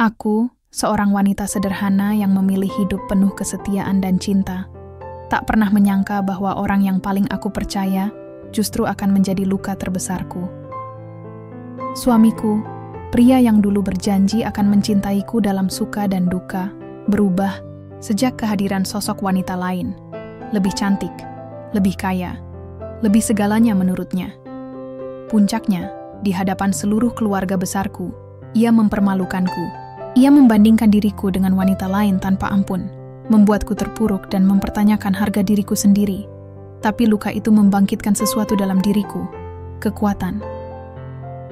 Aku, seorang wanita sederhana yang memilih hidup penuh kesetiaan dan cinta, tak pernah menyangka bahwa orang yang paling aku percaya justru akan menjadi luka terbesarku. Suamiku, pria yang dulu berjanji akan mencintaiku dalam suka dan duka, berubah sejak kehadiran sosok wanita lain, lebih cantik, lebih kaya, lebih segalanya menurutnya. Puncaknya, di hadapan seluruh keluarga besarku, ia mempermalukanku. Ia membandingkan diriku dengan wanita lain tanpa ampun, membuatku terpuruk dan mempertanyakan harga diriku sendiri. Tapi luka itu membangkitkan sesuatu dalam diriku, kekuatan.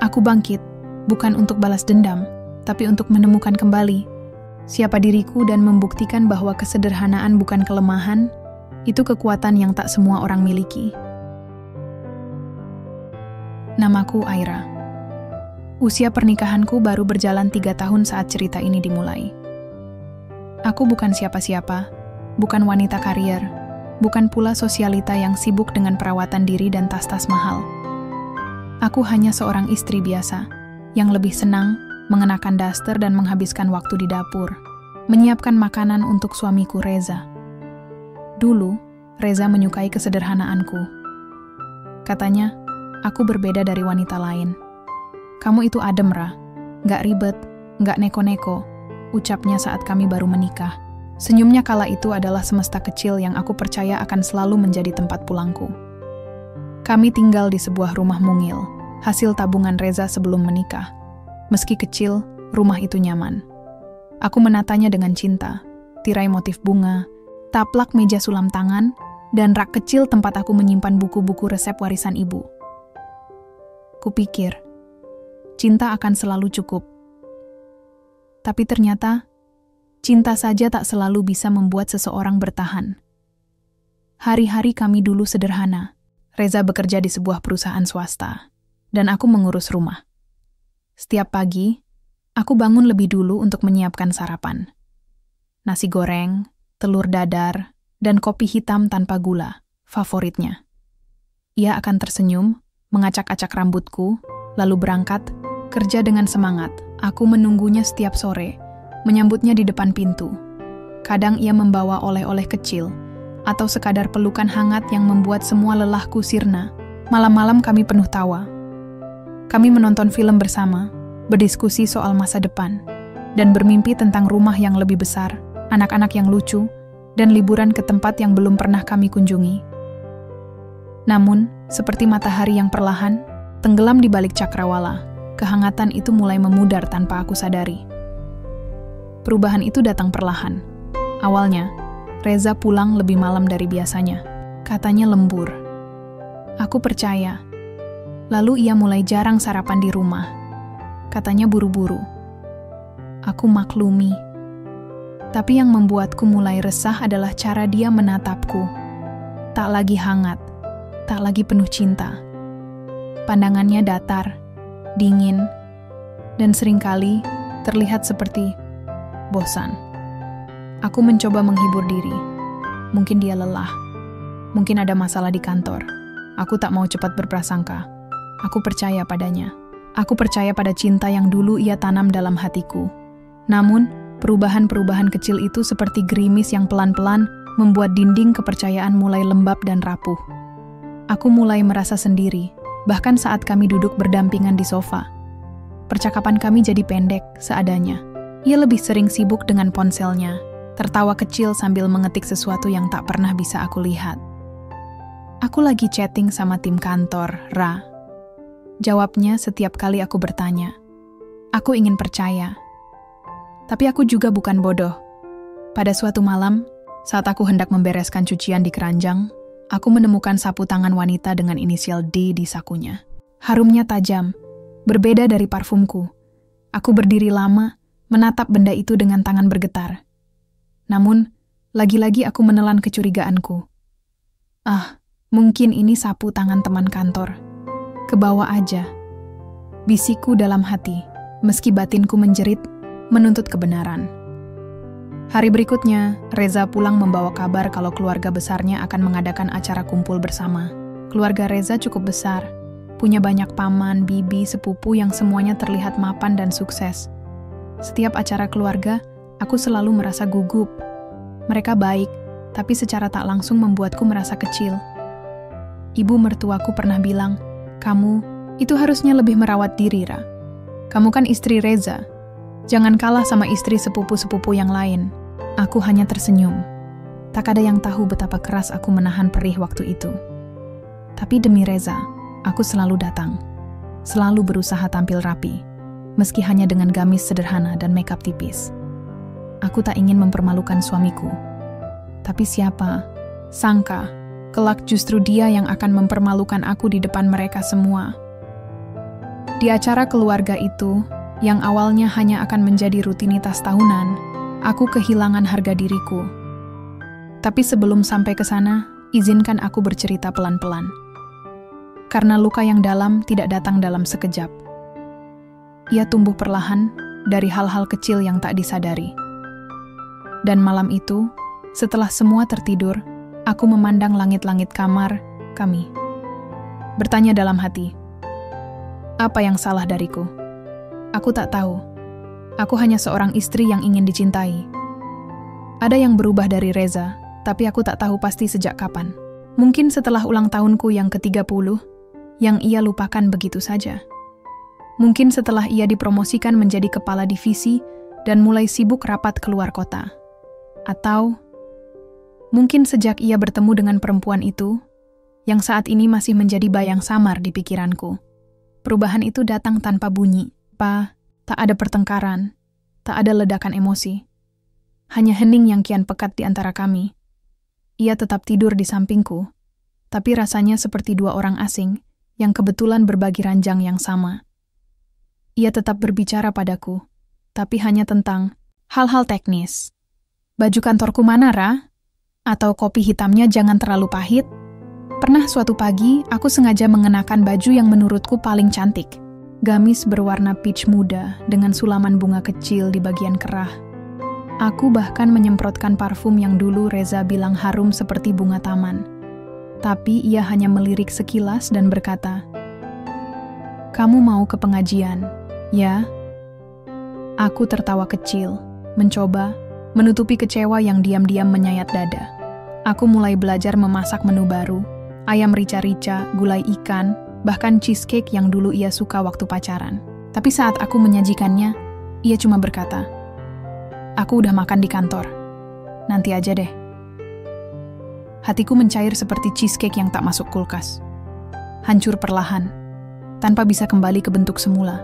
Aku bangkit, bukan untuk balas dendam, tapi untuk menemukan kembali siapa diriku dan membuktikan bahwa kesederhanaan bukan kelemahan, itu kekuatan yang tak semua orang miliki. Namaku Aira. Usia pernikahanku baru berjalan 3 tahun saat cerita ini dimulai. Aku bukan siapa-siapa, bukan wanita karier, bukan pula sosialita yang sibuk dengan perawatan diri dan tas-tas mahal. Aku hanya seorang istri biasa, yang lebih senang mengenakan daster dan menghabiskan waktu di dapur, menyiapkan makanan untuk suamiku Reza. Dulu, Reza menyukai kesederhanaanku. Katanya, aku berbeda dari wanita lain. Kamu itu adem, Ra. Nggak ribet, nggak neko-neko, ucapnya saat kami baru menikah. Senyumnya kala itu adalah semesta kecil yang aku percaya akan selalu menjadi tempat pulangku. Kami tinggal di sebuah rumah mungil, hasil tabungan Reza sebelum menikah. Meski kecil, rumah itu nyaman. Aku menatanya dengan cinta, tirai motif bunga, taplak meja sulam tangan, dan rak kecil tempat aku menyimpan buku-buku resep warisan ibu. Kupikir, cinta akan selalu cukup. Tapi ternyata, cinta saja tak selalu bisa membuat seseorang bertahan. Hari-hari kami dulu sederhana. Reza bekerja di sebuah perusahaan swasta, dan aku mengurus rumah. Setiap pagi, aku bangun lebih dulu untuk menyiapkan sarapan. Nasi goreng, telur dadar, dan kopi hitam tanpa gula, favoritnya. Ia akan tersenyum, mengacak-acak rambutku, lalu berangkat, kerja dengan semangat. Aku menunggunya setiap sore, menyambutnya di depan pintu. Kadang ia membawa oleh-oleh kecil, atau sekadar pelukan hangat yang membuat semua lelahku sirna. Malam-malam kami penuh tawa. Kami menonton film bersama, berdiskusi soal masa depan, dan bermimpi tentang rumah yang lebih besar, anak-anak yang lucu, dan liburan ke tempat yang belum pernah kami kunjungi. Namun, seperti matahari yang perlahan, tenggelam di balik cakrawala, kehangatan itu mulai memudar tanpa aku sadari. Perubahan itu datang perlahan. Awalnya, Reza pulang lebih malam dari biasanya. Katanya lembur. Aku percaya. Lalu ia mulai jarang sarapan di rumah. Katanya buru-buru. Aku maklumi. Tapi yang membuatku mulai resah adalah cara dia menatapku. Tak lagi hangat, tak lagi penuh cinta. Pandangannya datar, dingin, dan seringkali terlihat seperti bosan. Aku mencoba menghibur diri. Mungkin dia lelah. Mungkin ada masalah di kantor. Aku tak mau cepat berprasangka. Aku percaya padanya. Aku percaya pada cinta yang dulu ia tanam dalam hatiku. Namun, perubahan-perubahan kecil itu seperti gerimis yang pelan-pelan membuat dinding kepercayaan mulai lembab dan rapuh. Aku mulai merasa sendiri, bahkan saat kami duduk berdampingan di sofa. Percakapan kami jadi pendek, seadanya. Ia lebih sering sibuk dengan ponselnya, tertawa kecil sambil mengetik sesuatu yang tak pernah bisa aku lihat. Aku lagi chatting sama tim kantor, Ra. Jawabnya setiap kali aku bertanya. Aku ingin percaya. Tapi aku juga bukan bodoh. Pada suatu malam, saat aku hendak membereskan cucian di keranjang, aku menemukan sapu tangan wanita dengan inisial D di sakunya. Harumnya tajam, berbeda dari parfumku. Aku berdiri lama, menatap benda itu dengan tangan bergetar. Namun, lagi-lagi aku menelan kecurigaanku. Mungkin ini sapu tangan teman kantor. Kebawa aja. Bisikku dalam hati, meski batinku menjerit, menuntut kebenaran. Hari berikutnya, Reza pulang membawa kabar kalau keluarga besarnya akan mengadakan acara kumpul bersama. Keluarga Reza cukup besar, punya banyak paman, bibi, sepupu yang semuanya terlihat mapan dan sukses. Setiap acara keluarga, aku selalu merasa gugup. Mereka baik, tapi secara tak langsung membuatku merasa kecil. Ibu mertuaku pernah bilang, "Kamu itu harusnya lebih merawat diri, Ra. Kamu kan istri Reza. Jangan kalah sama istri sepupu-sepupu yang lain." Aku hanya tersenyum. Tak ada yang tahu betapa keras aku menahan perih waktu itu. Tapi demi Reza, aku selalu datang. Selalu berusaha tampil rapi, meski hanya dengan gamis sederhana dan makeup tipis. Aku tak ingin mempermalukan suamiku. Tapi siapa sangka, kelak justru dia yang akan mempermalukan aku di depan mereka semua. Di acara keluarga itu, yang awalnya hanya akan menjadi rutinitas tahunan, aku kehilangan harga diriku. Tapi sebelum sampai ke sana, izinkan aku bercerita pelan-pelan. Karena luka yang dalam tidak datang dalam sekejap. Ia tumbuh perlahan dari hal-hal kecil yang tak disadari. Dan malam itu, setelah semua tertidur, aku memandang langit-langit kamar kami. Bertanya dalam hati, apa yang salah dariku? Aku tak tahu. Aku hanya seorang istri yang ingin dicintai. Ada yang berubah dari Reza, tapi aku tak tahu pasti sejak kapan. Mungkin setelah ulang tahunku yang ke-30, yang ia lupakan begitu saja. Mungkin setelah ia dipromosikan menjadi kepala divisi dan mulai sibuk rapat keluar kota. Atau mungkin sejak ia bertemu dengan perempuan itu, yang saat ini masih menjadi bayang samar di pikiranku. Perubahan itu datang tanpa bunyi. Tak ada pertengkaran, tak ada ledakan emosi. Hanya hening yang kian pekat di antara kami. Ia tetap tidur di sampingku, tapi rasanya seperti dua orang asing yang kebetulan berbagi ranjang yang sama. Ia tetap berbicara padaku, tapi hanya tentang hal-hal teknis. Baju kantorku mana, Ra? Atau kopi hitamnya jangan terlalu pahit? Pernah suatu pagi, aku sengaja mengenakan baju yang menurutku paling cantik. Gamis berwarna peach muda dengan sulaman bunga kecil di bagian kerah. Aku bahkan menyemprotkan parfum yang dulu Reza bilang harum seperti bunga taman. Tapi ia hanya melirik sekilas dan berkata, "Kamu mau ke pengajian, ya?" Aku tertawa kecil, mencoba menutupi kecewa yang diam-diam menyayat dada. Aku mulai belajar memasak menu baru, ayam rica-rica, gulai ikan, bahkan cheesecake yang dulu ia suka waktu pacaran. Tapi saat aku menyajikannya, ia cuma berkata, "Aku udah makan di kantor. Nanti aja deh." Hatiku mencair seperti cheesecake yang tak masuk kulkas. Hancur perlahan, tanpa bisa kembali ke bentuk semula.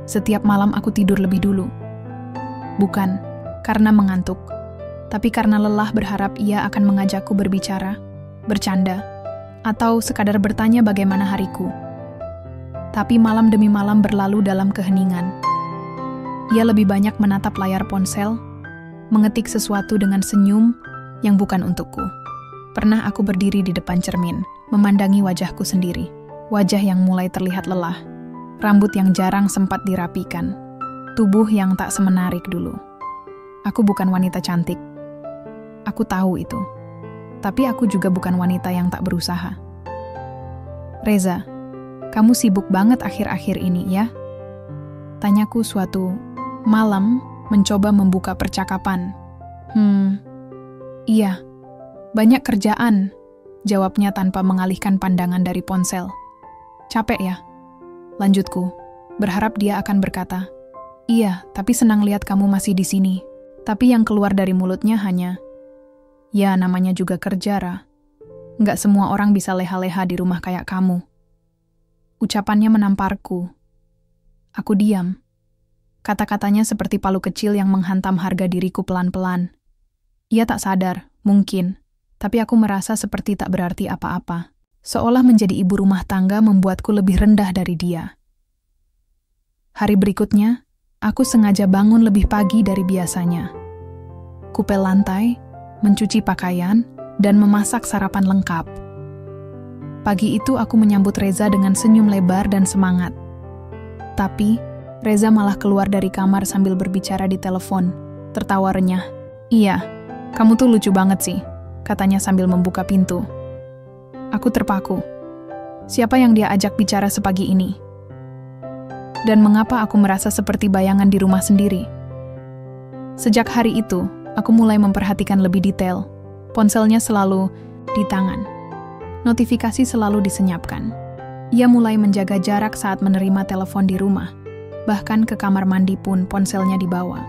Setiap malam aku tidur lebih dulu. Bukan karena mengantuk, tapi karena lelah berharap ia akan mengajakku berbicara, bercanda, atau sekadar bertanya bagaimana hariku. Tapi malam demi malam berlalu dalam keheningan. Ia lebih banyak menatap layar ponsel, mengetik sesuatu dengan senyum yang bukan untukku. Pernah aku berdiri di depan cermin, memandangi wajahku sendiri. Wajah yang mulai terlihat lelah, rambut yang jarang sempat dirapikan, tubuh yang tak semenarik dulu. Aku bukan wanita cantik. Aku tahu itu. Tapi aku juga bukan wanita yang tak berusaha. "Reza, kamu sibuk banget akhir-akhir ini, ya?" Tanyaku suatu malam mencoba membuka percakapan. Iya. "Banyak kerjaan," jawabnya tanpa mengalihkan pandangan dari ponsel. "Capek ya?" lanjutku, berharap dia akan berkata, "Iya, tapi senang lihat kamu masih di sini." Tapi yang keluar dari mulutnya hanya, "Ya, namanya juga kerja, Ra. Nggak semua orang bisa leha-leha di rumah kayak kamu." Ucapannya menamparku. Aku diam. Kata-katanya seperti palu kecil yang menghantam harga diriku pelan-pelan. Ia tak sadar, mungkin. Tapi aku merasa seperti tak berarti apa-apa. Seolah menjadi ibu rumah tangga membuatku lebih rendah dari dia. Hari berikutnya, aku sengaja bangun lebih pagi dari biasanya. Kupel lantai, mencuci pakaian, dan memasak sarapan lengkap. Pagi itu aku menyambut Reza dengan senyum lebar dan semangat. Tapi, Reza malah keluar dari kamar sambil berbicara di telepon, tertawa renyah. "Iya, kamu tuh lucu banget sih," katanya sambil membuka pintu. Aku terpaku. Siapa yang dia ajak bicara sepagi ini? Dan mengapa aku merasa seperti bayangan di rumah sendiri? Sejak hari itu, aku mulai memperhatikan lebih detail. Ponselnya selalu di tangan. Notifikasi selalu disenyapkan. Ia mulai menjaga jarak saat menerima telepon di rumah. Bahkan ke kamar mandi pun ponselnya dibawa.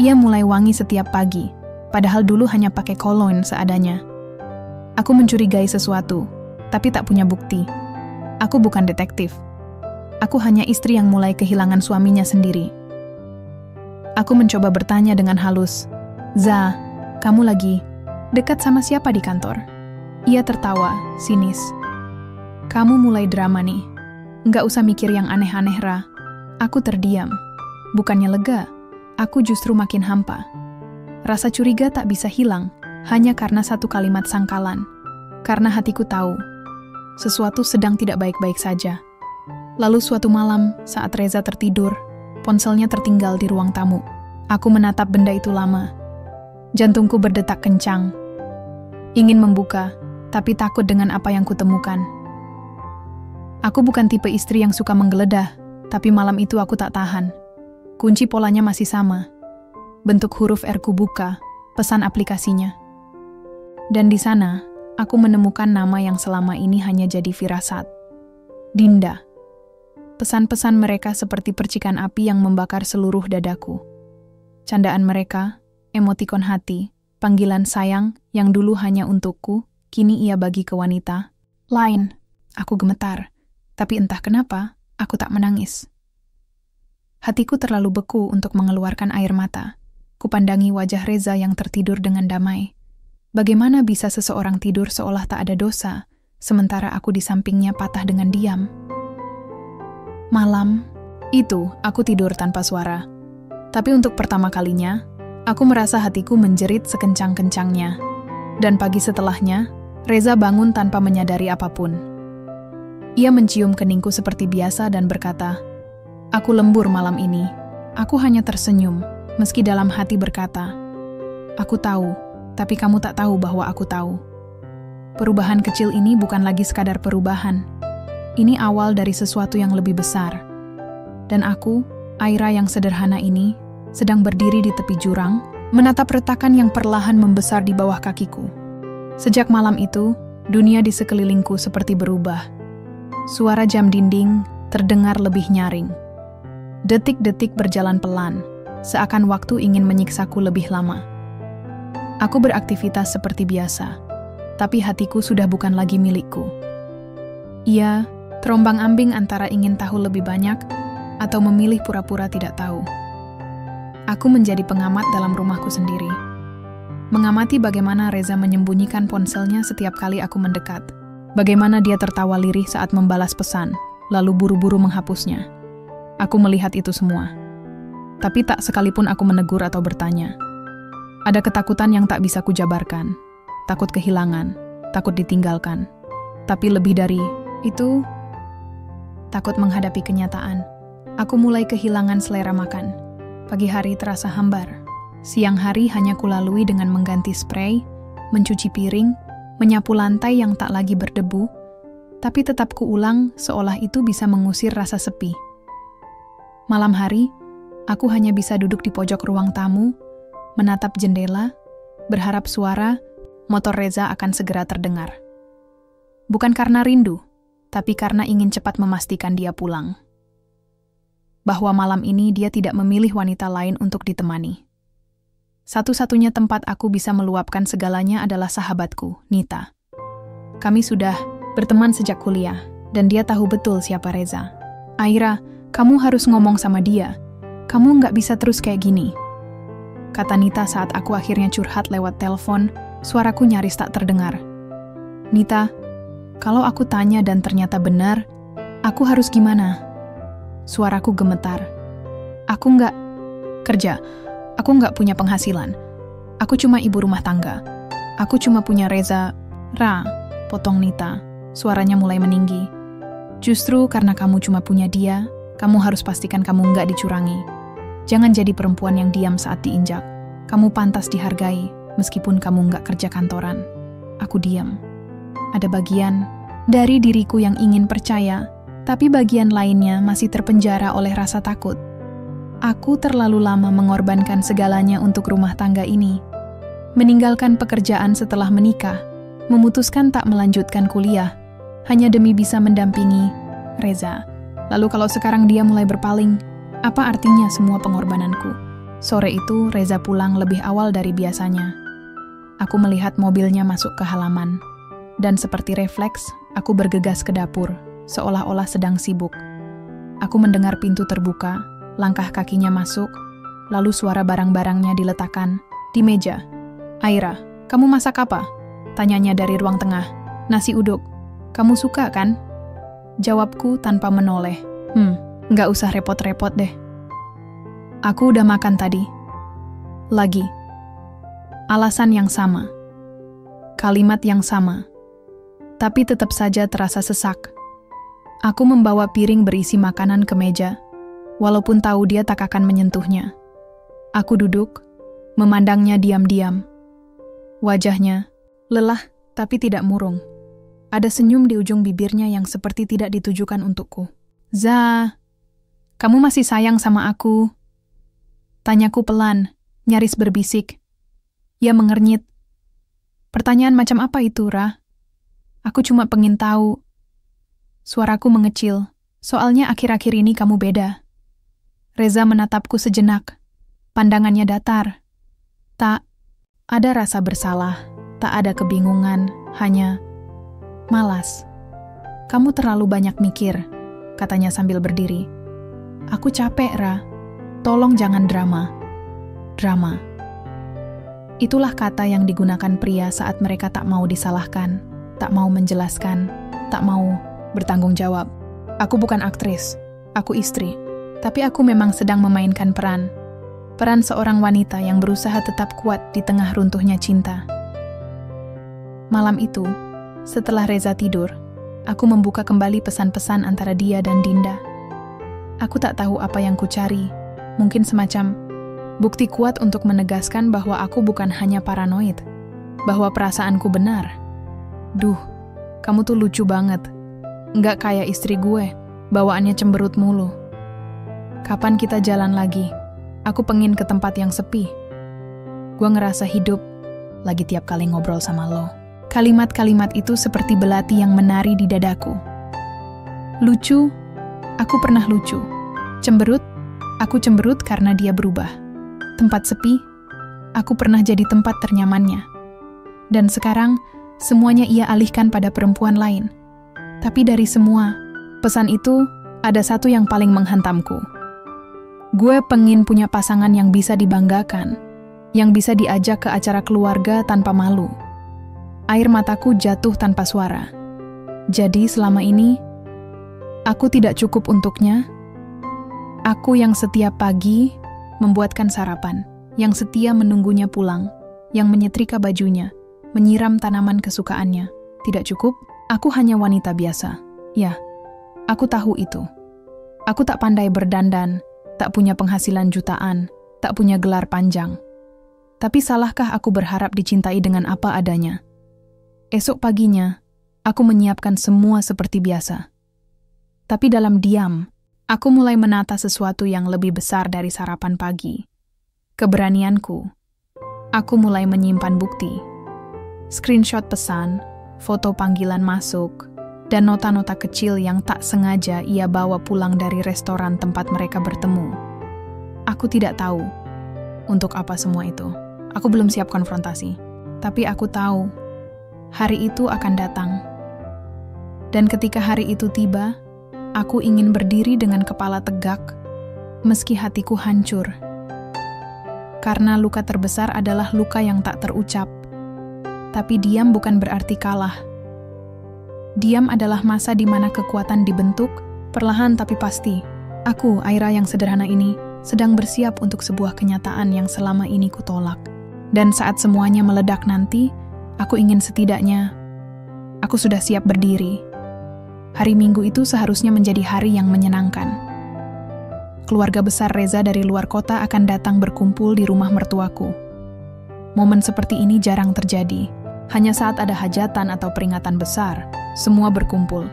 Ia mulai wangi setiap pagi, padahal dulu hanya pakai cologne seadanya. Aku mencurigai sesuatu, tapi tak punya bukti. Aku bukan detektif. Aku hanya istri yang mulai kehilangan suaminya sendiri. Aku mencoba bertanya dengan halus, "Za, kamu lagi dekat sama siapa di kantor?" Ia tertawa, sinis. "Kamu mulai drama nih. Nggak usah mikir yang aneh-aneh, Ra." Aku terdiam. Bukannya lega, aku justru makin hampa. Rasa curiga tak bisa hilang, hanya karena satu kalimat sangkalan. Karena hatiku tahu, sesuatu sedang tidak baik-baik saja. Lalu suatu malam, saat Reza tertidur, ponselnya tertinggal di ruang tamu. Aku menatap benda itu lama. Jantungku berdetak kencang. Ingin membuka, tapi takut dengan apa yang kutemukan. Aku bukan tipe istri yang suka menggeledah, tapi malam itu aku tak tahan. Kunci polanya masih sama. Bentuk huruf R kubuka, pesan aplikasinya. Dan di sana, aku menemukan nama yang selama ini hanya jadi firasat. Dinda. Pesan-pesan mereka seperti percikan api yang membakar seluruh dadaku. Candaan mereka, emotikon hati, panggilan sayang yang dulu hanya untukku, kini ia bagi ke wanita lain. Aku gemetar, tapi entah kenapa, aku tak menangis. Hatiku terlalu beku untuk mengeluarkan air mata. Kupandangi wajah Reza yang tertidur dengan damai. Bagaimana bisa seseorang tidur seolah tak ada dosa, sementara aku di sampingnya patah dengan diam? Malam itu, aku tidur tanpa suara. Tapi untuk pertama kalinya, aku merasa hatiku menjerit sekencang-kencangnya. Dan pagi setelahnya, Reza bangun tanpa menyadari apapun. Ia mencium keningku seperti biasa dan berkata, "Aku lembur malam ini." Aku hanya tersenyum, meski dalam hati berkata, "Aku tahu, tapi kamu tak tahu bahwa aku tahu." Perubahan kecil ini bukan lagi sekadar perubahan. Ini awal dari sesuatu yang lebih besar. Dan aku, Aira yang sederhana ini, sedang berdiri di tepi jurang, menatap retakan yang perlahan membesar di bawah kakiku. Sejak malam itu, dunia di sekelilingku seperti berubah. Suara jam dinding terdengar lebih nyaring. Detik-detik berjalan pelan, seakan waktu ingin menyiksaku lebih lama. Aku beraktivitas seperti biasa, tapi hatiku sudah bukan lagi milikku. Ia terombang-ambing antara ingin tahu lebih banyak atau memilih pura-pura tidak tahu. Aku menjadi pengamat dalam rumahku sendiri. Mengamati bagaimana Reza menyembunyikan ponselnya setiap kali aku mendekat. Bagaimana dia tertawa lirih saat membalas pesan, lalu buru-buru menghapusnya. Aku melihat itu semua. Tapi tak sekalipun aku menegur atau bertanya. Ada ketakutan yang tak bisa kujabarkan. Takut kehilangan, takut ditinggalkan. Tapi lebih dari itu, takut menghadapi kenyataan. Aku mulai kehilangan selera makan. Pagi hari terasa hambar. Siang hari hanya kulalui dengan mengganti spray, mencuci piring, menyapu lantai yang tak lagi berdebu, tapi tetap kuulang seolah itu bisa mengusir rasa sepi. Malam hari, aku hanya bisa duduk di pojok ruang tamu, menatap jendela, berharap suara motor Reza akan segera terdengar. Bukan karena rindu, tapi karena ingin cepat memastikan dia pulang. Bahwa malam ini dia tidak memilih wanita lain untuk ditemani. Satu-satunya tempat aku bisa meluapkan segalanya adalah sahabatku, Nita. Kami sudah berteman sejak kuliah, dan dia tahu betul siapa Reza. "Aira, kamu harus ngomong sama dia. Kamu nggak bisa terus kayak gini," kata Nita saat aku akhirnya curhat lewat telepon. Suaraku nyaris tak terdengar. "Nita, kalau aku tanya dan ternyata benar, aku harus gimana?" Suaraku gemetar. "Aku nggak kerja. Aku nggak punya penghasilan. Aku cuma ibu rumah tangga. Aku cuma punya Reza." "Ra," potong Nita. Suaranya mulai meninggi. "Justru karena kamu cuma punya dia, kamu harus pastikan kamu nggak dicurangi. Jangan jadi perempuan yang diam saat diinjak. Kamu pantas dihargai, meskipun kamu nggak kerja kantoran." Aku diam. Ada bagian dari diriku yang ingin percaya, tapi bagian lainnya masih terpenjara oleh rasa takut. Aku terlalu lama mengorbankan segalanya untuk rumah tangga ini. Meninggalkan pekerjaan setelah menikah, memutuskan tak melanjutkan kuliah, hanya demi bisa mendampingi Reza. Lalu kalau sekarang dia mulai berpaling, apa artinya semua pengorbananku? Sore itu Reza pulang lebih awal dari biasanya. Aku melihat mobilnya masuk ke halaman, dan seperti refleks, aku bergegas ke dapur, seolah-olah sedang sibuk. Aku mendengar pintu terbuka, langkah kakinya masuk, lalu suara barang-barangnya diletakkan di meja. "Aira, kamu masak apa?" tanyanya dari ruang tengah. "Nasi uduk. Kamu suka kan?" Jawabku tanpa menoleh. Nggak usah repot-repot deh. Aku udah makan tadi. Lagi. Alasan yang sama. Kalimat yang sama. Tapi tetap saja terasa sesak. Aku membawa piring berisi makanan ke meja, walaupun tahu dia tak akan menyentuhnya. Aku duduk, memandangnya diam-diam. Wajahnya lelah tapi tidak murung. Ada senyum di ujung bibirnya yang seperti tidak ditujukan untukku. "Za, kamu masih sayang sama aku?" Tanyaku pelan, nyaris berbisik. Ia mengernyit. "Pertanyaan macam apa itu, Ra? Aku cuma pengen tahu." Suaraku mengecil, soalnya akhir-akhir ini kamu beda. Reza menatapku sejenak. Pandangannya datar. Tak ada rasa bersalah, tak ada kebingungan, hanya malas. "Kamu terlalu banyak mikir," katanya sambil berdiri. "Aku capek, Ra. Tolong jangan drama." Drama. Itulah kata yang digunakan pria saat mereka tak mau disalahkan, tak mau menjelaskan, tak mau bertanggung jawab. Aku bukan aktris, aku istri. Tapi aku memang sedang memainkan peran. Peran seorang wanita yang berusaha tetap kuat di tengah runtuhnya cinta. Malam itu, setelah Reza tidur, aku membuka kembali pesan-pesan antara dia dan Dinda. Aku tak tahu apa yang kucari, mungkin semacam bukti kuat untuk menegaskan bahwa aku bukan hanya paranoid, bahwa perasaanku benar. "Duh, kamu tuh lucu banget. Nggak kayak istri gue, bawaannya cemberut mulu. Kapan kita jalan lagi? Aku pengen ke tempat yang sepi. Gue ngerasa hidup lagi tiap kali ngobrol sama lo." Kalimat-kalimat itu seperti belati yang menari di dadaku. Lucu, aku pernah lucu. Cemberut, aku cemberut karena dia berubah. Tempat sepi, aku pernah jadi tempat ternyamannya. Dan sekarang, semuanya ia alihkan pada perempuan lain. Tapi dari semua, pesan itu, ada satu yang paling menghantamku. Gue pengen punya pasangan yang bisa dibanggakan, yang bisa diajak ke acara keluarga tanpa malu. Air mataku jatuh tanpa suara. Jadi selama ini, aku tidak cukup untuknya. Aku yang setiap pagi membuatkan sarapan, yang setia menunggunya pulang, yang menyetrika bajunya, menyiram tanaman kesukaannya. Tidak cukup, aku hanya wanita biasa. Ya, aku tahu itu. Aku tak pandai berdandan, tak punya penghasilan jutaan, tak punya gelar panjang. Tapi salahkah aku berharap dicintai dengan apa adanya? Esok paginya, aku menyiapkan semua seperti biasa. Tapi dalam diam, aku mulai menata sesuatu yang lebih besar dari sarapan pagi. Keberanianku. Aku mulai menyimpan bukti. Screenshot pesan, foto panggilan masuk, dan nota-nota kecil yang tak sengaja ia bawa pulang dari restoran tempat mereka bertemu. Aku tidak tahu untuk apa semua itu. Aku belum siap konfrontasi. Tapi aku tahu hari itu akan datang. Dan ketika hari itu tiba, aku ingin berdiri dengan kepala tegak, meski hatiku hancur. Karena luka terbesar adalah luka yang tak terucap. Tapi diam bukan berarti kalah. Diam adalah masa di mana kekuatan dibentuk, perlahan tapi pasti. Aku, Aira yang sederhana ini, sedang bersiap untuk sebuah kenyataan yang selama ini kutolak. Dan saat semuanya meledak nanti, aku ingin setidaknya, aku sudah siap berdiri. Hari Minggu itu seharusnya menjadi hari yang menyenangkan. Keluarga besar Reza dari luar kota akan datang berkumpul di rumah mertuaku. Momen seperti ini jarang terjadi. Hanya saat ada hajatan atau peringatan besar, semua berkumpul.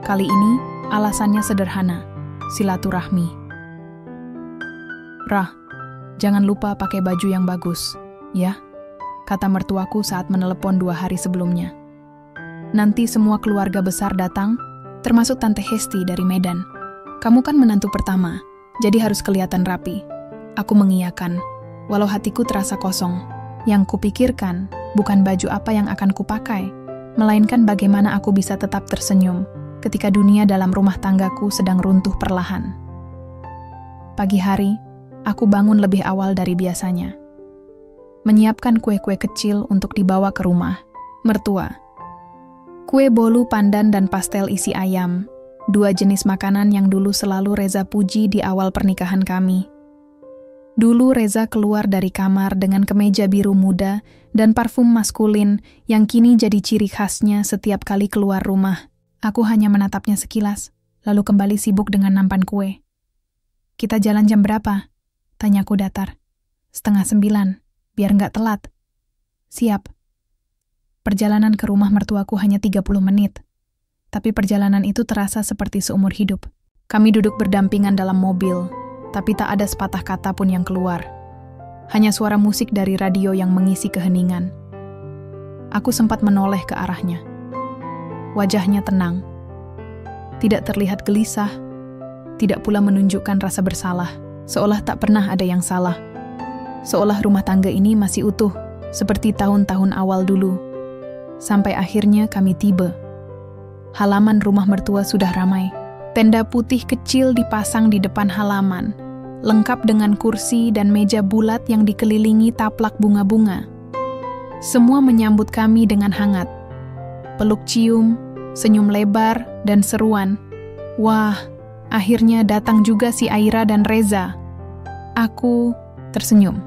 Kali ini, alasannya sederhana, silaturahmi. "Rah, jangan lupa pakai baju yang bagus, ya," kata mertuaku saat menelepon 2 hari sebelumnya. "Nanti semua keluarga besar datang, termasuk Tante Hesti dari Medan. Kamu kan menantu pertama, jadi harus kelihatan rapi." Aku mengiyakan, walau hatiku terasa kosong. Yang kupikirkan bukan baju apa yang akan kupakai, melainkan bagaimana aku bisa tetap tersenyum ketika dunia dalam rumah tanggaku sedang runtuh perlahan. Pagi hari, aku bangun lebih awal dari biasanya. Menyiapkan kue-kue kecil untuk dibawa ke rumah mertua. Kue bolu pandan dan pastel isi ayam, 2 jenis makanan yang dulu selalu Reza puji di awal pernikahan kami. Dulu Reza keluar dari kamar dengan kemeja biru muda dan parfum maskulin yang kini jadi ciri khasnya setiap kali keluar rumah. Aku hanya menatapnya sekilas, lalu kembali sibuk dengan nampan kue. "Kita jalan jam berapa?" tanyaku datar. "7:30, biar nggak telat." "Siap." Perjalanan ke rumah mertuaku hanya 30 menit. Tapi perjalanan itu terasa seperti seumur hidup. Kami duduk berdampingan dalam mobil, tapi tak ada sepatah kata pun yang keluar. Hanya suara musik dari radio yang mengisi keheningan. Aku sempat menoleh ke arahnya. Wajahnya tenang. Tidak terlihat gelisah, tidak pula menunjukkan rasa bersalah, seolah tak pernah ada yang salah. Seolah rumah tangga ini masih utuh, seperti tahun-tahun awal dulu. Sampai akhirnya kami tiba. Halaman rumah mertua sudah ramai. Tenda putih kecil dipasang di depan halaman, lengkap dengan kursi dan meja bulat yang dikelilingi taplak bunga-bunga. Semua menyambut kami dengan hangat. Peluk cium, senyum lebar, dan seruan. Wah, akhirnya datang juga si Aira dan Reza. Aku tersenyum.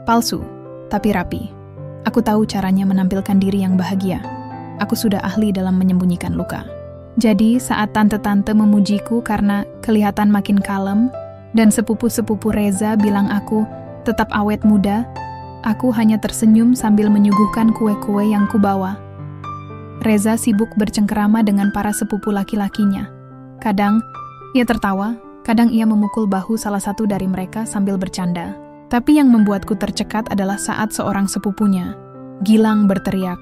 Palsu, tapi rapi. Aku tahu caranya menampilkan diri yang bahagia. Aku sudah ahli dalam menyembunyikan luka. Jadi saat tante-tante memujiku karena kelihatan makin kalem, dan sepupu-sepupu Reza bilang aku tetap awet muda, aku hanya tersenyum sambil menyuguhkan kue-kue yang kubawa. Reza sibuk bercengkerama dengan para sepupu laki-lakinya. Kadang ia tertawa, kadang ia memukul bahu salah satu dari mereka sambil bercanda. Tapi yang membuatku tercekat adalah saat seorang sepupunya, Gilang, berteriak,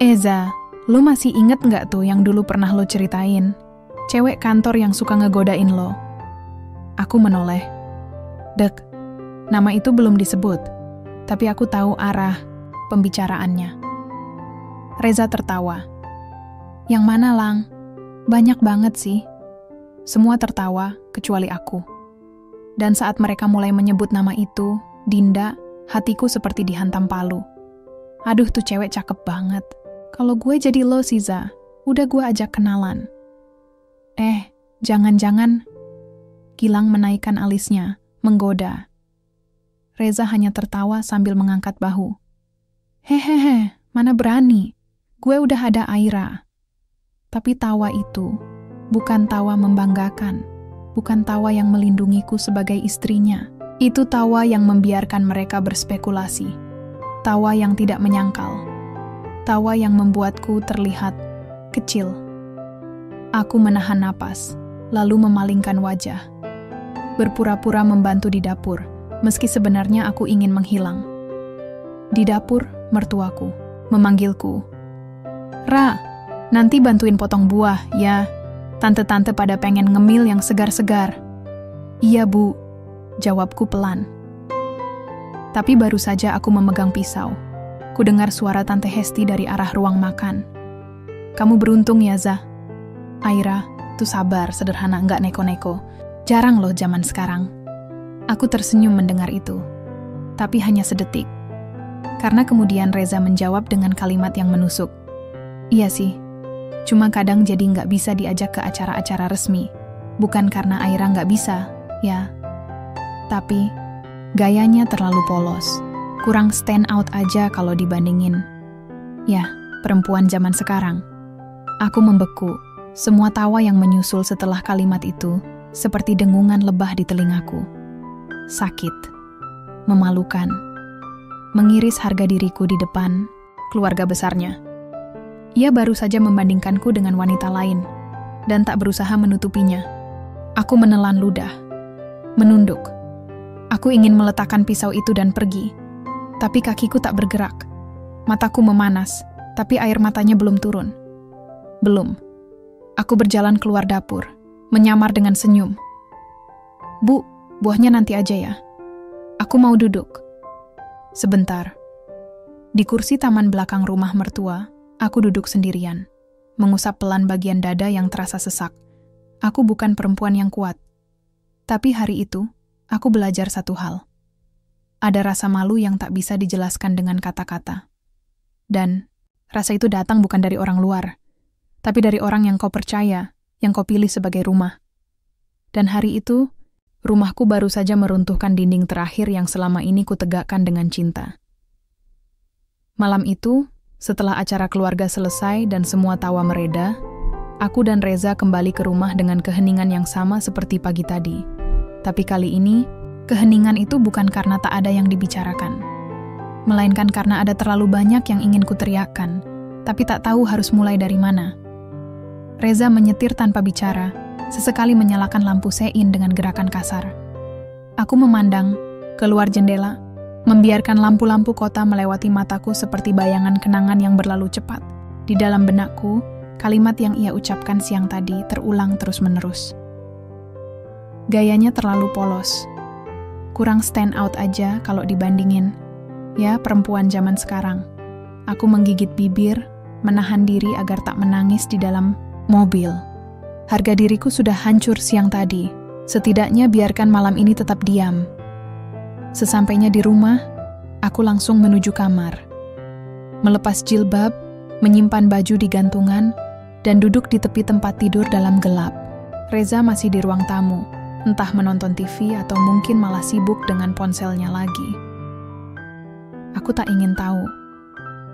"Eza, lu masih inget nggak tuh yang dulu pernah lo ceritain? Cewek kantor yang suka ngegodain lo." Aku menoleh. "Dek, nama itu belum disebut, tapi aku tahu arah pembicaraannya." Reza tertawa. "Yang mana, Lang? Banyak banget sih." Semua tertawa, kecuali aku. Dan saat mereka mulai menyebut nama itu, Dinda, hatiku seperti dihantam palu. Aduh, tuh cewek cakep banget. Kalau gue jadi lo, Siza, udah gue ajak kenalan. Jangan-jangan. Gilang menaikkan alisnya, menggoda. Reza hanya tertawa sambil mengangkat bahu. "Hehehe, mana berani. Gue udah ada Aira." Tapi tawa itu bukan tawa membanggakan, bukan tawa yang melindungiku sebagai istrinya. Itu tawa yang membiarkan mereka berspekulasi. Tawa yang tidak menyangkal. Tawa yang membuatku terlihat kecil. Aku menahan napas, lalu memalingkan wajah. Berpura-pura membantu di dapur, meski sebenarnya aku ingin menghilang. Di dapur, mertuaku memanggilku. "Ra, nanti bantuin potong buah, ya. Tante-tante pada pengen ngemil yang segar-segar." "Iya, Bu," jawabku pelan. Tapi baru saja aku memegang pisau, ku dengar suara Tante Hesti dari arah ruang makan. "Kamu beruntung ya, Zah." "Aira, tuh sabar, sederhana, nggak neko-neko. Jarang loh zaman sekarang." Aku tersenyum mendengar itu, tapi hanya sedetik. Karena kemudian Reza menjawab dengan kalimat yang menusuk. "Iya sih, cuma kadang jadi nggak bisa diajak ke acara-acara resmi. Bukan karena Aira nggak bisa, ya. Tapi gayanya terlalu polos. Kurang stand out aja kalau dibandingin. Ya, perempuan zaman sekarang." Aku membeku. Semua tawa yang menyusul setelah kalimat itu seperti dengungan lebah di telingaku. Sakit. Memalukan. Mengiris harga diriku di depan keluarga besarnya. Ia baru saja membandingkanku dengan wanita lain, dan tak berusaha menutupinya. Aku menelan ludah. Menunduk. Aku ingin meletakkan pisau itu dan pergi, tapi kakiku tak bergerak. Mataku memanas, tapi air matanya belum turun. Belum. Aku berjalan keluar dapur, menyamar dengan senyum. "Bu, buahnya nanti aja ya. Aku mau duduk." Sebentar. Di kursi taman belakang rumah mertua, aku duduk sendirian, mengusap pelan bagian dada yang terasa sesak. Aku bukan perempuan yang kuat. Tapi hari itu, aku belajar satu hal. Ada rasa malu yang tak bisa dijelaskan dengan kata-kata. Dan rasa itu datang bukan dari orang luar, tapi dari orang yang kau percaya, yang kau pilih sebagai rumah. Dan hari itu, rumahku baru saja meruntuhkan dinding terakhir yang selama ini kutegakkan dengan cinta. Malam itu, setelah acara keluarga selesai dan semua tawa mereda, aku dan Reza kembali ke rumah dengan keheningan yang sama seperti pagi tadi. Tapi kali ini, keheningan itu bukan karena tak ada yang dibicarakan, melainkan karena ada terlalu banyak yang ingin kuteriakkan, tapi tak tahu harus mulai dari mana. Reza menyetir tanpa bicara, sesekali menyalakan lampu sein dengan gerakan kasar. Aku memandang keluar jendela, membiarkan lampu-lampu kota melewati mataku seperti bayangan kenangan yang berlalu cepat. Di dalam benakku, kalimat yang ia ucapkan siang tadi terulang terus-menerus. Gayanya terlalu polos. Kurang stand out aja kalau dibandingin. Ya, perempuan zaman sekarang. Aku menggigit bibir, menahan diri agar tak menangis di dalam mobil. Harga diriku sudah hancur siang tadi. Setidaknya biarkan malam ini tetap diam. Sesampainya di rumah, aku langsung menuju kamar. Melepas jilbab, menyimpan baju di gantungan, dan duduk di tepi tempat tidur dalam gelap. Reza masih di ruang tamu, entah menonton TV atau mungkin malah sibuk dengan ponselnya lagi. Aku tak ingin tahu.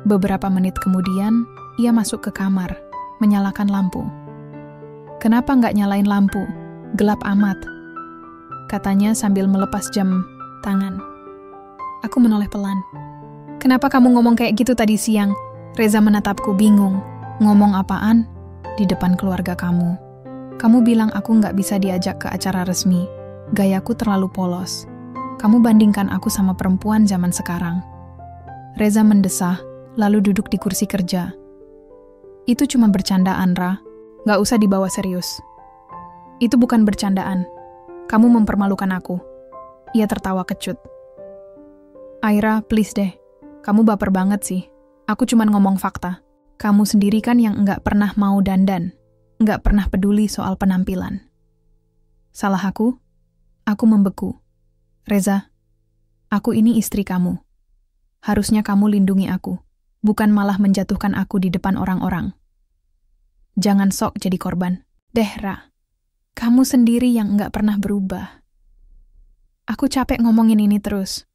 Beberapa menit kemudian, ia masuk ke kamar, menyalakan lampu. "Kenapa nggak nyalain lampu? Gelap amat," katanya sambil melepas jam tangan. Aku menoleh pelan. "Kenapa kamu ngomong kayak gitu tadi siang?" Reza menatapku bingung. "Ngomong apaan? Di depan keluarga kamu. Kamu bilang aku nggak bisa diajak ke acara resmi. Gayaku terlalu polos. Kamu bandingkan aku sama perempuan zaman sekarang." Reza mendesah, lalu duduk di kursi kerja. "Itu cuma bercandaan, Ra. Nggak usah dibawa serius." "Itu bukan bercandaan. Kamu mempermalukan aku." Ia tertawa kecut. "Aira, please deh. Kamu baper banget sih. Aku cuma ngomong fakta. Kamu sendiri kan yang nggak pernah mau dandan. Nggak pernah peduli soal penampilan." "Salah aku?" Aku membeku. "Reza, aku ini istri kamu. Harusnya kamu lindungi aku, bukan malah menjatuhkan aku di depan orang-orang. Jangan sok jadi korban." "Deh, Ra. Kamu sendiri yang nggak pernah berubah." Aku capek ngomongin ini terus.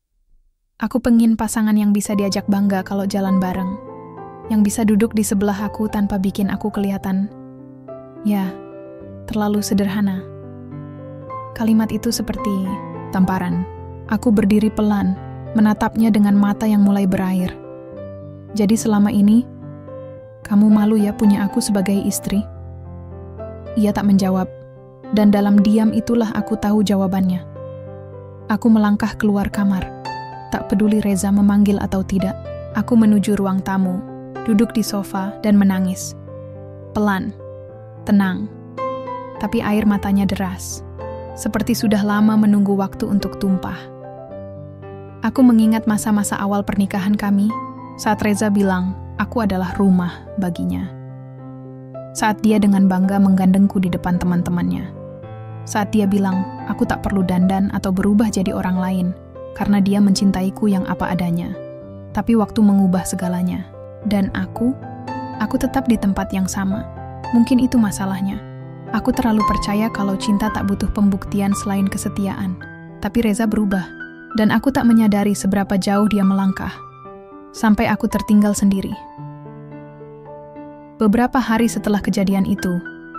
Aku pengin pasangan yang bisa diajak bangga kalau jalan bareng. Yang bisa duduk di sebelah aku tanpa bikin aku kelihatan, ya, terlalu sederhana. Kalimat itu seperti tamparan. Aku berdiri pelan, menatapnya dengan mata yang mulai berair. "Jadi selama ini, kamu malu ya punya aku sebagai istri?" Ia tak menjawab, dan dalam diam itulah aku tahu jawabannya. Aku melangkah keluar kamar. Tak peduli Reza memanggil atau tidak, aku menuju ruang tamu, duduk di sofa dan menangis. Pelan, tenang, tapi air matanya deras, seperti sudah lama menunggu waktu untuk tumpah. Aku mengingat masa-masa awal pernikahan kami, saat Reza bilang, aku adalah rumah baginya. Saat dia dengan bangga menggandengku di depan teman-temannya. Saat dia bilang, aku tak perlu dandan atau berubah jadi orang lain, karena dia mencintaiku yang apa adanya. Tapi waktu mengubah segalanya. Dan aku tetap di tempat yang sama. Mungkin itu masalahnya. Aku terlalu percaya kalau cinta tak butuh pembuktian selain kesetiaan. Tapi Reza berubah, dan aku tak menyadari seberapa jauh dia melangkah. Sampai aku tertinggal sendiri. Beberapa hari setelah kejadian itu,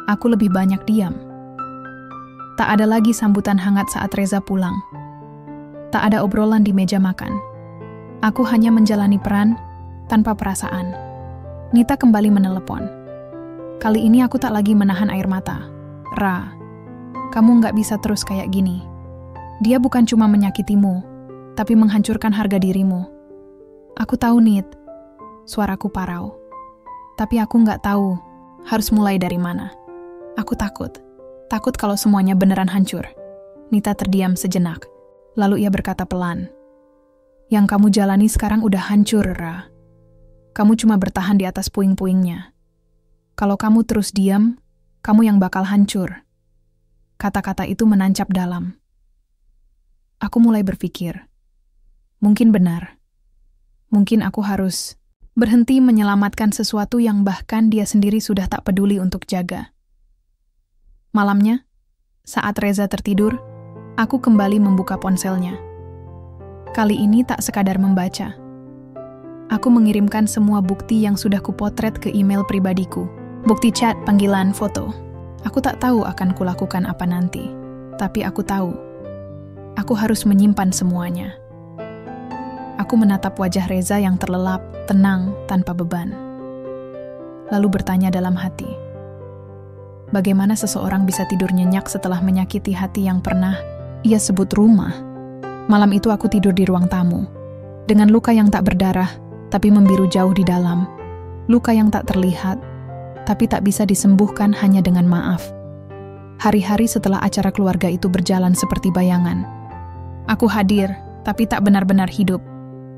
aku lebih banyak diam. Tak ada lagi sambutan hangat saat Reza pulang. Tak ada obrolan di meja makan. Aku hanya menjalani peran tanpa perasaan. Nita kembali menelepon. Kali ini aku tak lagi menahan air mata. Ra, kamu nggak bisa terus kayak gini. Dia bukan cuma menyakitimu, tapi menghancurkan harga dirimu. Aku tahu, Nit. Suaraku parau. Tapi aku nggak tahu harus mulai dari mana. Aku takut. Takut kalau semuanya beneran hancur. Nita terdiam sejenak. Lalu ia berkata pelan. Yang kamu jalani sekarang udah hancur, Ra. Kamu cuma bertahan di atas puing-puingnya. Kalau kamu terus diam, kamu yang bakal hancur. Kata-kata itu menancap dalam. Aku mulai berpikir. Mungkin benar. Mungkin aku harus berhenti menyelamatkan sesuatu yang bahkan dia sendiri sudah tak peduli untuk jaga. Malamnya, saat Reza tertidur, aku kembali membuka ponselnya. Kali ini tak sekadar membaca. Aku mengirimkan semua bukti yang sudah kupotret ke email pribadiku. Bukti chat, panggilan, foto. Aku tak tahu akan kulakukan apa nanti. Tapi aku tahu. Aku harus menyimpan semuanya. Aku menatap wajah Reza yang terlelap, tenang, tanpa beban. Lalu bertanya dalam hati. Bagaimana seseorang bisa tidur nyenyak setelah menyakiti hati yang pernah ia sebut rumah? Malam itu aku tidur di ruang tamu, dengan luka yang tak berdarah, tapi membiru jauh di dalam. Luka yang tak terlihat, tapi tak bisa disembuhkan hanya dengan maaf. Hari-hari setelah acara keluarga itu berjalan seperti bayangan. Aku hadir, tapi tak benar-benar hidup.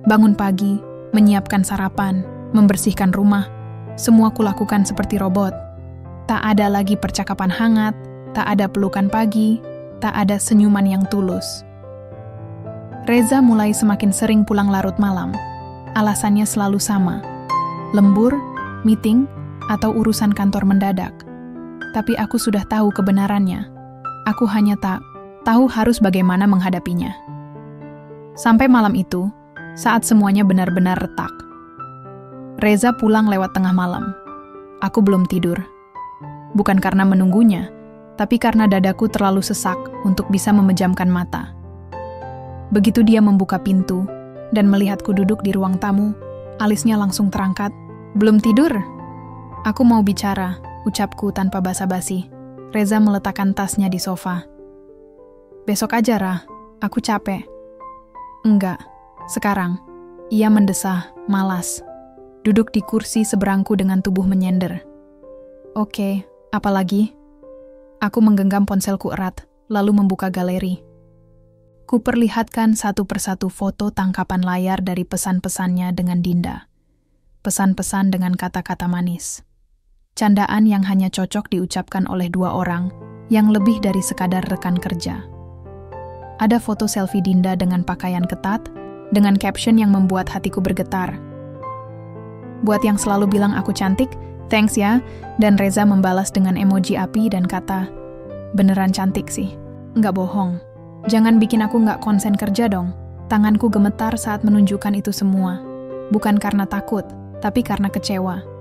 Bangun pagi, menyiapkan sarapan, membersihkan rumah. Semua kulakukan seperti robot. Tak ada lagi percakapan hangat, tak ada pelukan pagi, tak ada senyuman yang tulus. Reza mulai semakin sering pulang larut malam. Alasannya selalu sama. Lembur, meeting, atau urusan kantor mendadak. Tapi aku sudah tahu kebenarannya. Aku hanya tak tahu harus bagaimana menghadapinya. Sampai malam itu, saat semuanya benar-benar retak. Reza pulang lewat tengah malam. Aku belum tidur. Bukan karena menunggunya, tapi karena dadaku terlalu sesak untuk bisa memejamkan mata. Begitu dia membuka pintu dan melihatku duduk di ruang tamu, alisnya langsung terangkat. Belum tidur? Aku mau bicara, ucapku tanpa basa-basi. Reza meletakkan tasnya di sofa. Besok aja, Ra. Aku capek. Enggak, sekarang. Ia mendesah, malas. Duduk di kursi seberangku dengan tubuh menyender. Oke, apalagi? Aku menggenggam ponselku erat, lalu membuka galeri. Kuperlihatkan satu persatu foto tangkapan layar dari pesan-pesannya dengan Dinda. Pesan-pesan dengan kata-kata manis. Candaan yang hanya cocok diucapkan oleh dua orang yang lebih dari sekadar rekan kerja. Ada foto selfie Dinda dengan pakaian ketat, dengan caption yang membuat hatiku bergetar. Buat yang selalu bilang aku cantik, thanks ya, dan Reza membalas dengan emoji api dan kata, beneran cantik sih, nggak bohong. Jangan bikin aku nggak konsen kerja dong. Tanganku gemetar saat menunjukkan itu semua. Bukan karena takut, tapi karena kecewa.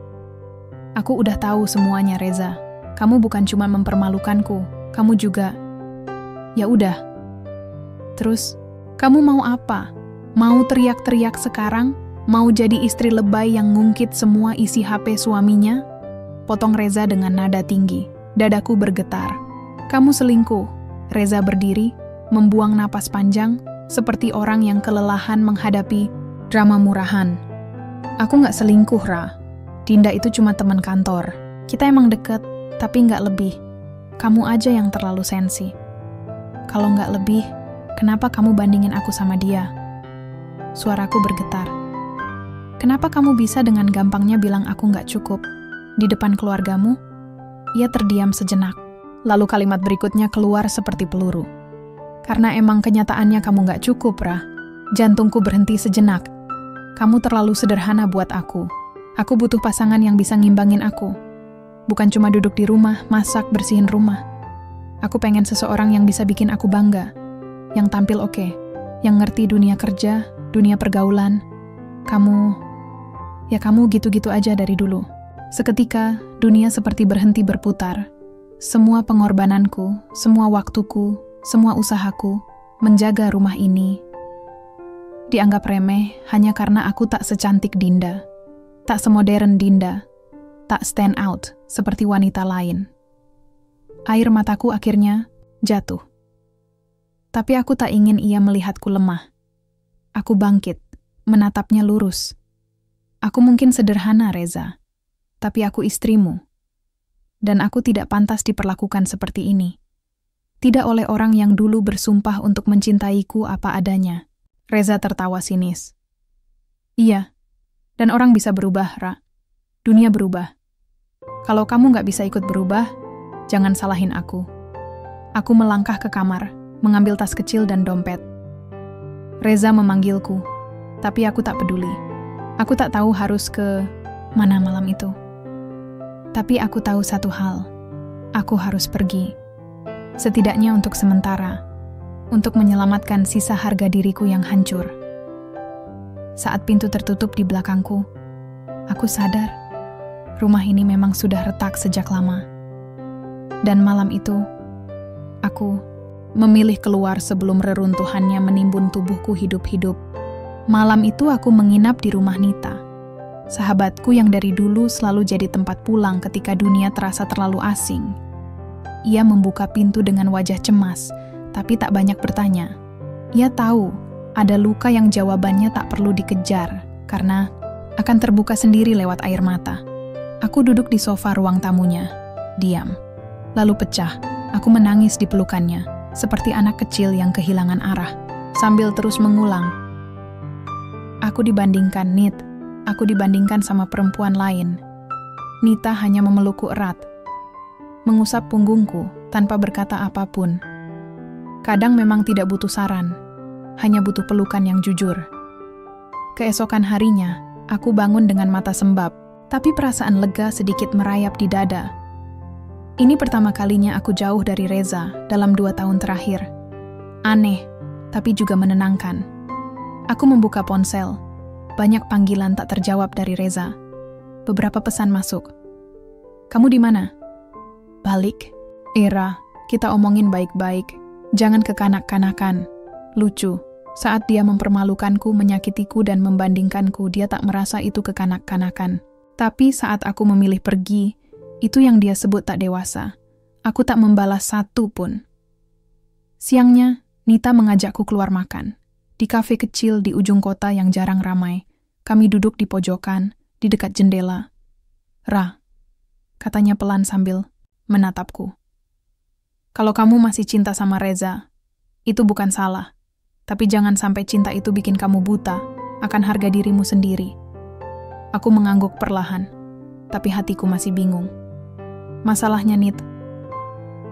Aku udah tahu semuanya, Reza. Kamu bukan cuma mempermalukanku, kamu juga... Ya udah. Terus, kamu mau apa? Mau teriak-teriak sekarang? Mau jadi istri lebay yang ngungkit semua isi HP suaminya? Potong Reza dengan nada tinggi. Dadaku bergetar. Kamu selingkuh. Reza berdiri, membuang napas panjang, seperti orang yang kelelahan menghadapi drama murahan. Aku nggak selingkuh, Ra. Dinda itu cuma teman kantor. Kita emang deket, tapi nggak lebih. Kamu aja yang terlalu sensi. Kalau nggak lebih, kenapa kamu bandingin aku sama dia? Suaraku bergetar. Kenapa kamu bisa dengan gampangnya bilang aku nggak cukup? Di depan keluargamu? Ia terdiam sejenak. Lalu kalimat berikutnya keluar seperti peluru. Karena emang kenyataannya kamu nggak cukup, Ra. Jantungku berhenti sejenak. Kamu terlalu sederhana buat aku. Aku butuh pasangan yang bisa ngimbangin aku. Bukan cuma duduk di rumah, masak, bersihin rumah. Aku pengen seseorang yang bisa bikin aku bangga. Yang tampil oke. Yang ngerti dunia kerja, dunia pergaulan. Kamu gitu-gitu aja dari dulu. Seketika, dunia seperti berhenti berputar. Semua pengorbananku, semua waktuku, semua usahaku menjaga rumah ini dianggap remeh hanya karena aku tak secantik Dinda, tak semodern Dinda, tak stand out seperti wanita lain. Air mataku akhirnya jatuh. Tapi aku tak ingin ia melihatku lemah. Aku bangkit, menatapnya lurus. Aku mungkin sederhana, Reza, tapi aku istrimu. Dan aku tidak pantas diperlakukan seperti ini. Tidak oleh orang yang dulu bersumpah untuk mencintaiku apa adanya. Reza tertawa sinis. Iya, dan orang bisa berubah, Ra. Dunia berubah. Kalau kamu gak bisa ikut berubah, jangan salahin aku. Aku melangkah ke kamar, mengambil tas kecil dan dompet. Reza memanggilku, tapi aku tak peduli. Aku tak tahu harus ke mana malam itu. Tapi aku tahu satu hal, aku harus pergi. Setidaknya untuk sementara, untuk menyelamatkan sisa harga diriku yang hancur. Saat pintu tertutup di belakangku, aku sadar, rumah ini memang sudah retak sejak lama. Dan malam itu, aku memilih keluar sebelum reruntuhannya menimbun tubuhku hidup-hidup. Malam itu aku menginap di rumah Nita, sahabatku yang dari dulu selalu jadi tempat pulang ketika dunia terasa terlalu asing. Ia membuka pintu dengan wajah cemas, tapi tak banyak bertanya. Ia tahu ada luka yang jawabannya tak perlu dikejar, karena akan terbuka sendiri lewat air mata. Aku duduk di sofa ruang tamunya, diam. Lalu pecah, aku menangis di pelukannya. Seperti anak kecil yang kehilangan arah, sambil terus mengulang. Aku dibandingkan, Nit. Aku dibandingkan sama perempuan lain. Nita hanya memelukku erat, mengusap punggungku tanpa berkata apapun. Kadang memang tidak butuh saran, hanya butuh pelukan yang jujur. Keesokan harinya, aku bangun dengan mata sembab, tapi perasaan lega sedikit merayap di dada. Ini pertama kalinya aku jauh dari Reza dalam 2 tahun terakhir. Aneh, tapi juga menenangkan. Aku membuka ponsel. Banyak panggilan tak terjawab dari Reza. Beberapa pesan masuk. Kamu di mana? Balik. Era, kita omongin baik-baik. Jangan kekanak-kanakan. Lucu. Saat dia mempermalukanku, menyakitiku, dan membandingkanku, dia tak merasa itu kekanak-kanakan. Tapi saat aku memilih pergi, itu yang dia sebut tak dewasa. Aku tak membalas satu pun. Siangnya, Nita mengajakku keluar makan. Di kafe kecil di ujung kota yang jarang ramai. Kami duduk di pojokan, di dekat jendela. Ra, katanya pelan sambil menatapku. Kalau kamu masih cinta sama Reza, itu bukan salah. Tapi jangan sampai cinta itu bikin kamu buta akan harga dirimu sendiri. Aku mengangguk perlahan, tapi hatiku masih bingung. Masalahnya, Nit,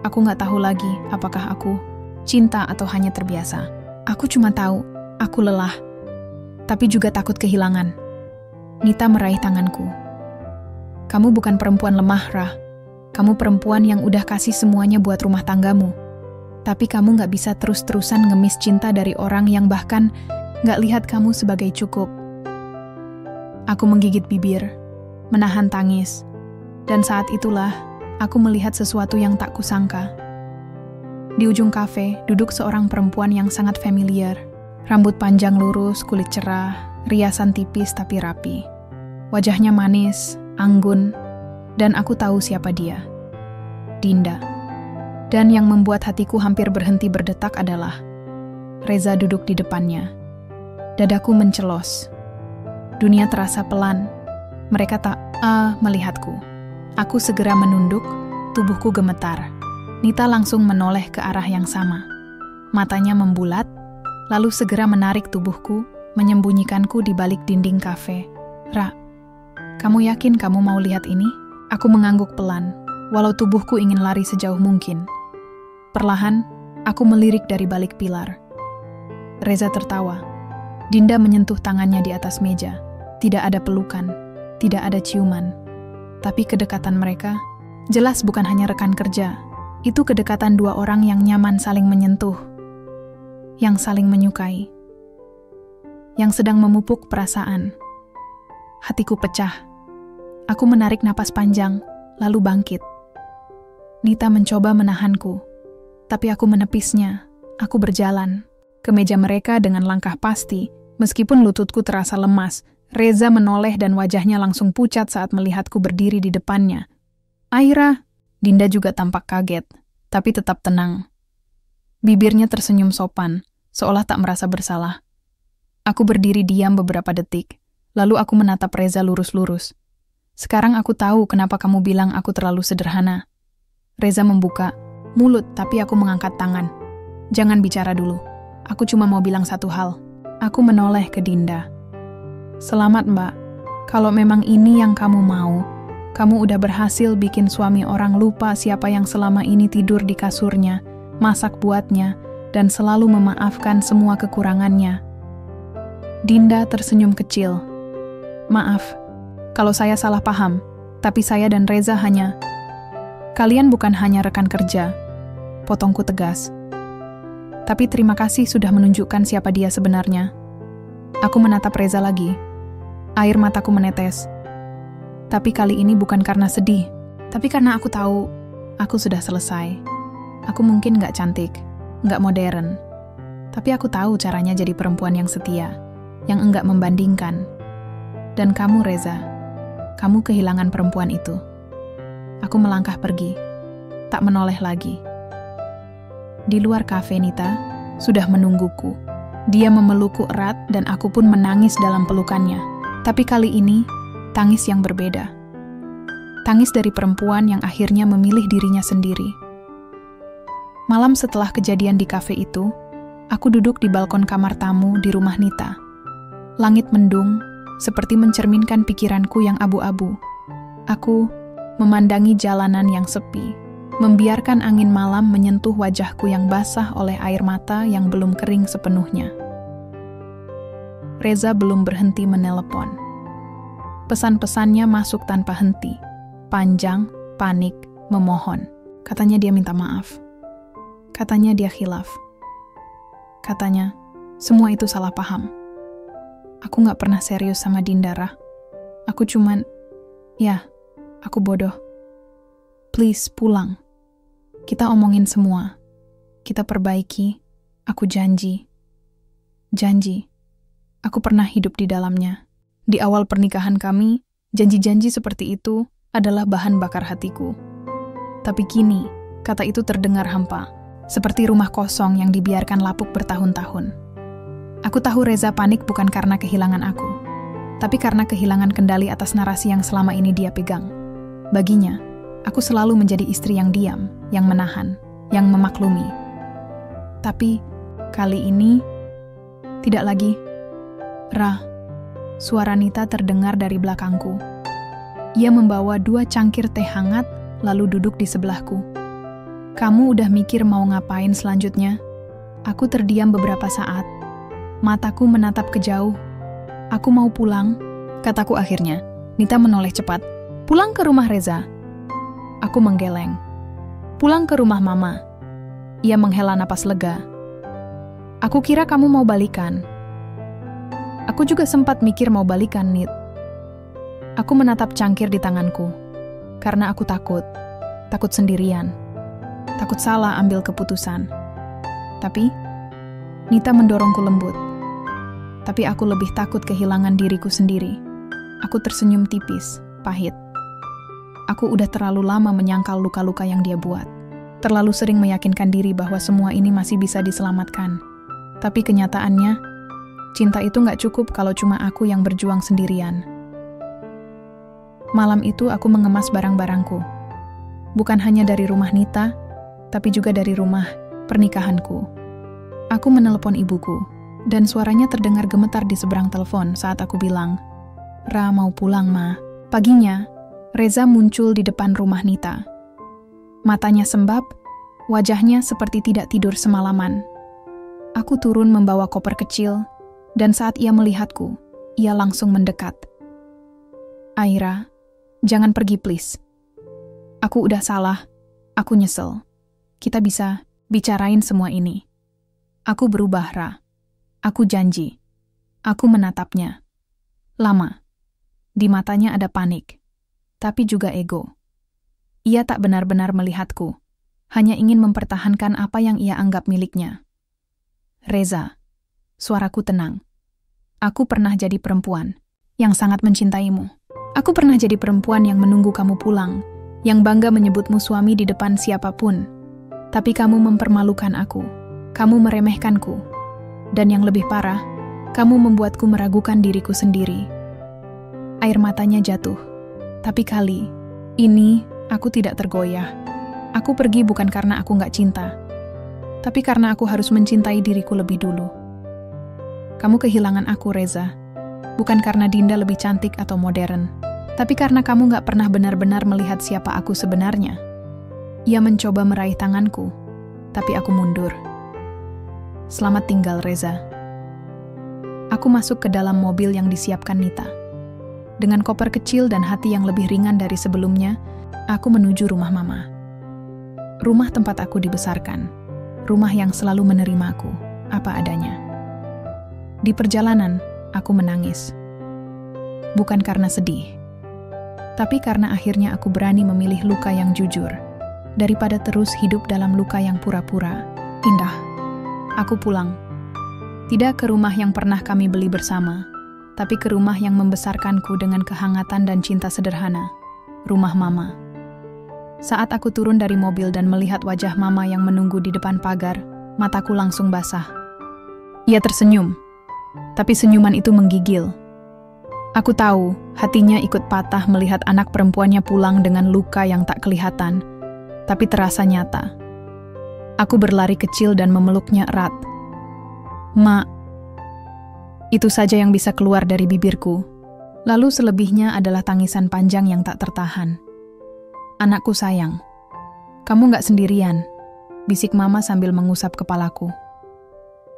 aku gak tahu lagi apakah aku cinta atau hanya terbiasa. Aku cuma tahu, aku lelah, tapi juga takut kehilangan. Nita meraih tanganku. Kamu bukan perempuan lemah, Rah. Kamu perempuan yang udah kasih semuanya buat rumah tanggamu. Tapi kamu gak bisa terus-terusan ngemis cinta dari orang yang bahkan gak lihat kamu sebagai cukup. Aku menggigit bibir, menahan tangis, dan saat itulah aku melihat sesuatu yang tak kusangka. Di ujung kafe, duduk seorang perempuan yang sangat familiar. Rambut panjang lurus, kulit cerah, riasan tipis tapi rapi. Wajahnya manis, anggun, dan aku tahu siapa dia. Dinda. Dan yang membuat hatiku hampir berhenti berdetak adalah Reza duduk di depannya. Dadaku mencelos. Dunia terasa pelan. Mereka tak melihatku. Aku segera menunduk, tubuhku gemetar. Nita langsung menoleh ke arah yang sama. Matanya membulat, lalu segera menarik tubuhku, menyembunyikanku di balik dinding kafe. Ra, kamu yakin kamu mau lihat ini? Aku mengangguk pelan, walau tubuhku ingin lari sejauh mungkin. Perlahan, aku melirik dari balik pilar. Reza tertawa. Dinda menyentuh tangannya di atas meja. Tidak ada pelukan, tidak ada ciuman. Tapi kedekatan mereka jelas bukan hanya rekan kerja. Itu kedekatan dua orang yang nyaman saling menyentuh, yang saling menyukai, yang sedang memupuk perasaan. Hatiku pecah. Aku menarik napas panjang, lalu bangkit. Nita mencoba menahanku, tapi aku menepisnya. Aku berjalan ke meja mereka dengan langkah pasti, meskipun lututku terasa lemas. Reza menoleh dan wajahnya langsung pucat saat melihatku berdiri di depannya. Aira, Dinda juga tampak kaget, tapi tetap tenang. Bibirnya tersenyum sopan, seolah tak merasa bersalah. Aku berdiri diam beberapa detik, lalu aku menatap Reza lurus-lurus. Sekarang aku tahu kenapa kamu bilang aku terlalu sederhana. Reza membuka mulut, tapi aku mengangkat tangan. Jangan bicara dulu. Aku cuma mau bilang satu hal. Aku menoleh ke Dinda. Selamat, Mbak. Kalau memang ini yang kamu mau, kamu udah berhasil bikin suami orang lupa siapa yang selama ini tidur di kasurnya, masak buatnya, dan selalu memaafkan semua kekurangannya. Dinda tersenyum kecil. Maaf, kalau saya salah paham, tapi saya dan Reza hanya... Kalian bukan hanya rekan kerja, potongku tegas. Tapi terima kasih sudah menunjukkan siapa dia sebenarnya. Aku menatap Reza lagi. Air mataku menetes. Tapi kali ini bukan karena sedih, tapi karena aku tahu aku sudah selesai. Aku mungkin gak cantik, gak modern, tapi aku tahu caranya jadi perempuan yang setia, yang enggak membandingkan. Dan kamu, Reza, kamu kehilangan perempuan itu. Aku melangkah pergi, tak menoleh lagi. Di luar kafe, Nita sudah menungguku. Dia memelukku erat dan aku pun menangis dalam pelukannya. Tapi kali ini, tangis yang berbeda. Tangis dari perempuan yang akhirnya memilih dirinya sendiri. Malam setelah kejadian di kafe itu, aku duduk di balkon kamar tamu di rumah Nita. Langit mendung, seperti mencerminkan pikiranku yang abu-abu. Aku memandangi jalanan yang sepi, membiarkan angin malam menyentuh wajahku yang basah oleh air mata yang belum kering sepenuhnya. Reza belum berhenti menelepon. Pesan-pesannya masuk tanpa henti, panjang, panik, memohon. Katanya dia minta maaf. Katanya dia khilaf. Katanya, semua itu salah paham. Aku gak pernah serius sama Dindara. Aku cuman, aku bodoh. Please, pulang. Kita omongin semua. Kita perbaiki. Aku janji. Janji. Aku pernah hidup di dalamnya. Di awal pernikahan kami, janji-janji seperti itu adalah bahan bakar hatiku. Tapi kini, kata itu terdengar hampa. Seperti rumah kosong yang dibiarkan lapuk bertahun-tahun. Aku tahu Reza panik bukan karena kehilangan aku, tapi karena kehilangan kendali atas narasi yang selama ini dia pegang. Baginya, aku selalu menjadi istri yang diam, yang menahan, yang memaklumi. Tapi, kali ini, tidak lagi. Ra, suara Nita terdengar dari belakangku. Ia membawa 2 cangkir teh hangat, lalu duduk di sebelahku. Kamu udah mikir mau ngapain selanjutnya? Aku terdiam beberapa saat. Mataku menatap ke jauh. Aku mau pulang, kataku akhirnya. Nita menoleh cepat. Pulang ke rumah Reza. Aku menggeleng. Pulang ke rumah Mama. Ia menghela napas lega. Aku kira kamu mau balikan. Aku juga sempat mikir mau balikan, Nit. Aku menatap cangkir di tanganku. Karena aku takut. Takut sendirian. Takut salah ambil keputusan. Tapi, Nita mendorongku lembut. Tapi aku lebih takut kehilangan diriku sendiri. Aku tersenyum tipis, pahit. Aku udah terlalu lama menyangkal luka-luka yang dia buat. Terlalu sering meyakinkan diri bahwa semua ini masih bisa diselamatkan. Tapi kenyataannya, cinta itu gak cukup kalau cuma aku yang berjuang sendirian. Malam itu aku mengemas barang-barangku. Bukan hanya dari rumah Nita, tapi juga dari rumah pernikahanku. Aku menelepon ibuku, dan suaranya terdengar gemetar di seberang telepon saat aku bilang, Ra mau pulang, Ma. Paginya, Reza muncul di depan rumah Nita. Matanya sembab, wajahnya seperti tidak tidur semalaman. Aku turun membawa koper kecil, dan saat ia melihatku, ia langsung mendekat. Aira, jangan pergi please. Aku udah salah, aku nyesel. Kita bisa bicarain semua ini. Aku berubah, Ra. Aku janji. Aku menatapnya. Lama. Di matanya ada panik. Tapi juga ego. Ia tak benar-benar melihatku. Hanya ingin mempertahankan apa yang ia anggap miliknya. Reza. Suaraku tenang. Aku pernah jadi perempuan yang sangat mencintaimu. Aku pernah jadi perempuan yang menunggu kamu pulang, yang bangga menyebutmu suami di depan siapapun. Tapi kamu mempermalukan aku. Kamu meremehkanku. Dan yang lebih parah, kamu membuatku meragukan diriku sendiri. Air matanya jatuh. Tapi kali ini aku tidak tergoyah. Aku pergi bukan karena aku nggak cinta, tapi karena aku harus mencintai diriku lebih dulu. Kamu kehilangan aku, Reza. Bukan karena Dinda lebih cantik atau modern, tapi karena kamu nggak pernah benar-benar melihat siapa aku sebenarnya. Ia mencoba meraih tanganku, tapi aku mundur. Selamat tinggal, Reza. Aku masuk ke dalam mobil yang disiapkan Nita. Dengan koper kecil dan hati yang lebih ringan dari sebelumnya, aku menuju rumah Mama. Rumah tempat aku dibesarkan. Rumah yang selalu menerimaku, apa adanya. Di perjalanan, aku menangis. Bukan karena sedih, tapi karena akhirnya aku berani memilih luka yang jujur, daripada terus hidup dalam luka yang pura-pura indah. Aku pulang. Tidak ke rumah yang pernah kami beli bersama, tapi ke rumah yang membesarkanku dengan kehangatan dan cinta sederhana. Rumah Mama. Saat aku turun dari mobil dan melihat wajah Mama yang menunggu di depan pagar, mataku langsung basah. Ia tersenyum, tapi senyuman itu menggigil. Aku tahu hatinya ikut patah melihat anak perempuannya pulang dengan luka yang tak kelihatan, tapi terasa nyata. Aku berlari kecil dan memeluknya erat. "Ma." Itu saja yang bisa keluar dari bibirku. Lalu selebihnya adalah tangisan panjang yang tak tertahan. "Anakku sayang, kamu gak sendirian," bisik Mama sambil mengusap kepalaku.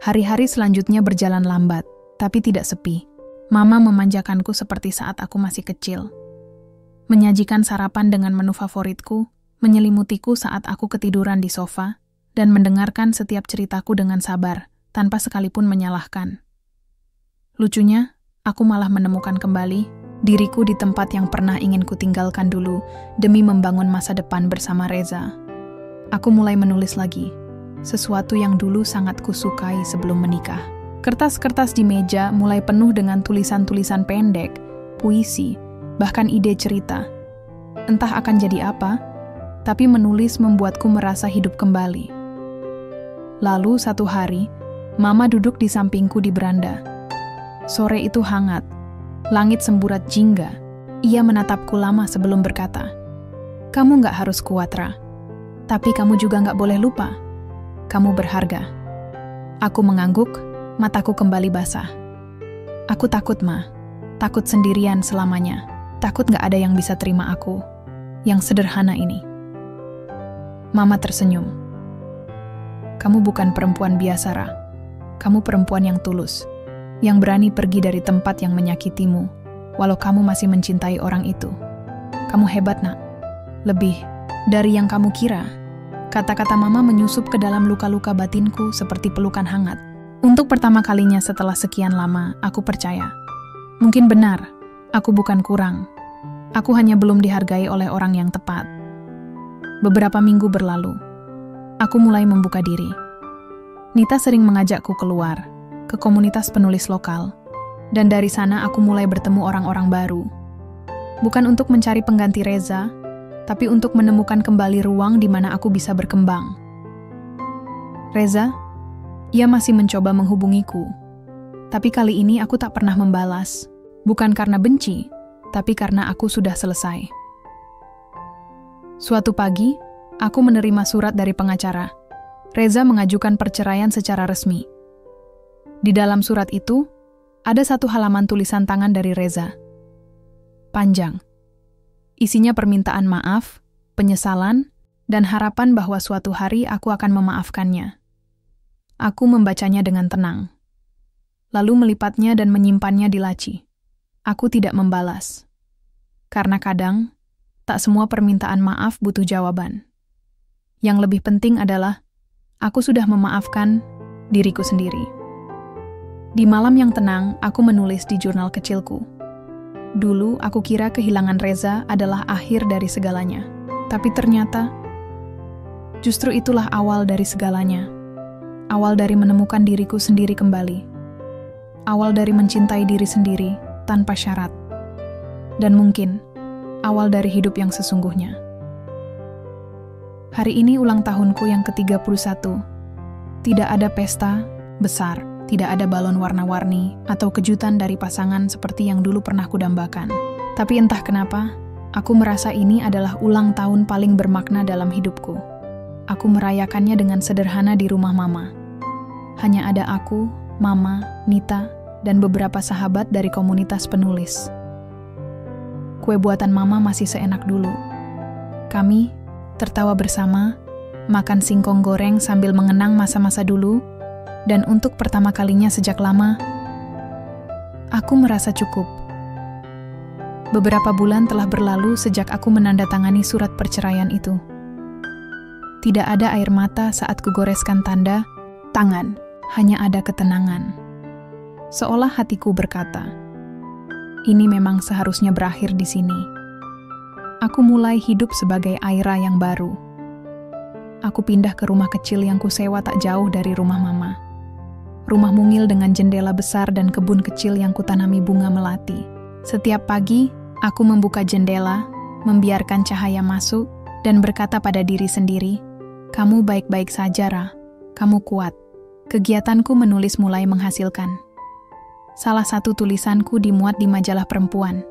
Hari-hari selanjutnya berjalan lambat, tapi tidak sepi. Mama memanjakanku seperti saat aku masih kecil. Menyajikan sarapan dengan menu favoritku, menyelimutiku saat aku ketiduran di sofa, dan mendengarkan setiap ceritaku dengan sabar, tanpa sekalipun menyalahkan. Lucunya, aku malah menemukan kembali diriku di tempat yang pernah ingin kutinggalkan dulu demi membangun masa depan bersama Reza. Aku mulai menulis lagi, sesuatu yang dulu sangat kusukai sebelum menikah. Kertas-kertas di meja mulai penuh dengan tulisan-tulisan pendek, puisi, bahkan ide cerita. Entah akan jadi apa, tapi menulis membuatku merasa hidup kembali. Lalu satu hari, Mama duduk di sampingku di beranda. Sore itu hangat, langit semburat jingga. Ia menatapku lama sebelum berkata, "Kamu gak harus kuat, Ra. Tapi kamu juga gak boleh lupa. Kamu berharga." Aku mengangguk, mataku kembali basah. Aku takut, Ma. Takut sendirian selamanya. Takut gak ada yang bisa terima aku, yang sederhana ini. Mama tersenyum. "Kamu bukan perempuan biasa, Ra. Kamu perempuan yang tulus, yang berani pergi dari tempat yang menyakitimu, walau kamu masih mencintai orang itu. Kamu hebat, Nak. Lebih dari yang kamu kira." Kata-kata Mama menyusup ke dalam luka-luka batinku seperti pelukan hangat. Untuk pertama kalinya setelah sekian lama, aku percaya. Mungkin benar, aku bukan kurang. Aku hanya belum dihargai oleh orang yang tepat. Beberapa minggu berlalu. Aku mulai membuka diri. Nita sering mengajakku keluar, ke komunitas penulis lokal. Dan dari sana aku mulai bertemu orang-orang baru. Bukan untuk mencari pengganti Reza, tapi untuk menemukan kembali ruang di mana aku bisa berkembang. Reza, ia masih mencoba menghubungiku. Tapi kali ini aku tak pernah membalas. Bukan karena benci, tapi karena aku sudah selesai. Suatu pagi, aku menerima surat dari pengacara. Reza mengajukan perceraian secara resmi. Di dalam surat itu, ada satu halaman tulisan tangan dari Reza. Panjang. Isinya permintaan maaf, penyesalan, dan harapan bahwa suatu hari aku akan memaafkannya. Aku membacanya dengan tenang. Lalu melipatnya dan menyimpannya di laci. Aku tidak membalas. Karena kadang, tak semua permintaan maaf butuh jawaban. Yang lebih penting adalah, aku sudah memaafkan diriku sendiri. Di malam yang tenang, aku menulis di jurnal kecilku. Dulu, aku kira kehilangan Reza adalah akhir dari segalanya. Tapi ternyata, justru itulah awal dari segalanya. Awal dari menemukan diriku sendiri kembali. Awal dari mencintai diri sendiri tanpa syarat. Dan mungkin, awal dari hidup yang sesungguhnya. Hari ini ulang tahunku yang ke-31. Tidak ada pesta besar, tidak ada balon warna-warni atau kejutan dari pasangan seperti yang dulu pernah kudambakan. Tapi entah kenapa, aku merasa ini adalah ulang tahun paling bermakna dalam hidupku. Aku merayakannya dengan sederhana di rumah Mama. Hanya ada aku, Mama, Nita, dan beberapa sahabat dari komunitas penulis. Kue buatan Mama masih seenak dulu. Kami tertawa bersama, makan singkong goreng sambil mengenang masa-masa dulu, dan untuk pertama kalinya sejak lama, aku merasa cukup. Beberapa bulan telah berlalu sejak aku menandatangani surat perceraian itu. Tidak ada air mata saat kugoreskan tanda tangan, hanya ada ketenangan. Seolah hatiku berkata, ini memang seharusnya berakhir di sini. Aku mulai hidup sebagai Aira yang baru. Aku pindah ke rumah kecil yang kusewa tak jauh dari rumah Mama. Rumah mungil dengan jendela besar dan kebun kecil yang kutanami bunga melati. Setiap pagi, aku membuka jendela, membiarkan cahaya masuk, dan berkata pada diri sendiri, kamu baik-baik saja, Ra. Kamu kuat. Kegiatanku menulis mulai menghasilkan. Salah satu tulisanku dimuat di majalah perempuan.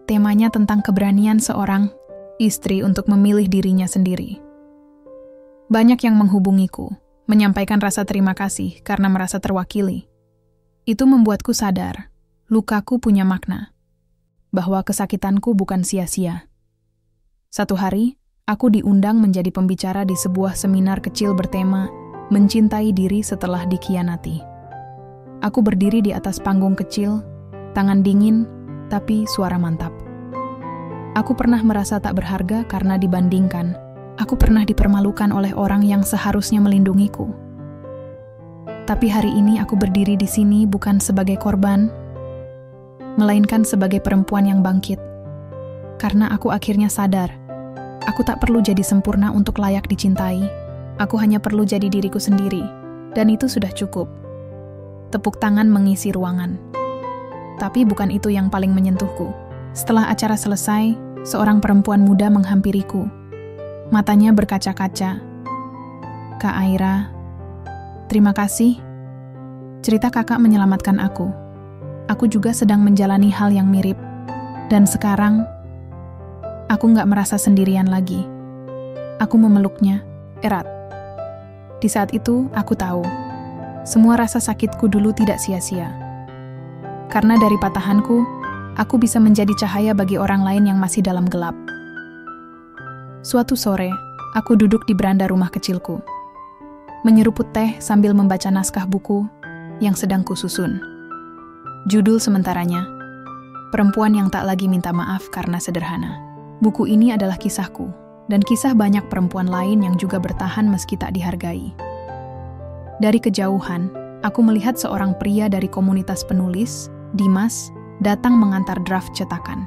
Temanya tentang keberanian seorang istri untuk memilih dirinya sendiri. Banyak yang menghubungiku, menyampaikan rasa terima kasih karena merasa terwakili. Itu membuatku sadar, lukaku punya makna. Bahwa kesakitanku bukan sia-sia. Satu hari, aku diundang menjadi pembicara di sebuah seminar kecil bertema mencintai diri setelah dikhianati. Aku berdiri di atas panggung kecil, tangan dingin, tapi suara mantap. Aku pernah merasa tak berharga karena dibandingkan. Aku pernah dipermalukan oleh orang yang seharusnya melindungiku. Tapi hari ini aku berdiri di sini bukan sebagai korban, melainkan sebagai perempuan yang bangkit. Karena aku akhirnya sadar, aku tak perlu jadi sempurna untuk layak dicintai. Aku hanya perlu jadi diriku sendiri, dan itu sudah cukup. Tepuk tangan mengisi ruangan. Tapi bukan itu yang paling menyentuhku. Setelah acara selesai, seorang perempuan muda menghampiriku. Matanya berkaca-kaca. Kak Aira, terima kasih. Cerita kakak menyelamatkan aku. Aku juga sedang menjalani hal yang mirip. Dan sekarang, aku gak merasa sendirian lagi. Aku memeluknya, erat. Di saat itu, aku tahu, semua rasa sakitku dulu tidak sia-sia. Karena dari patahanku, aku bisa menjadi cahaya bagi orang lain yang masih dalam gelap. Suatu sore, aku duduk di beranda rumah kecilku, menyeruput teh sambil membaca naskah buku yang sedang kususun. Judul sementaranya, Perempuan yang Tak Lagi Minta Maaf Karena Sederhana. Buku ini adalah kisahku, dan kisah banyak perempuan lain yang juga bertahan meski tak dihargai. Dari kejauhan, aku melihat seorang pria dari komunitas penulis, Dimas, datang mengantar draft cetakan.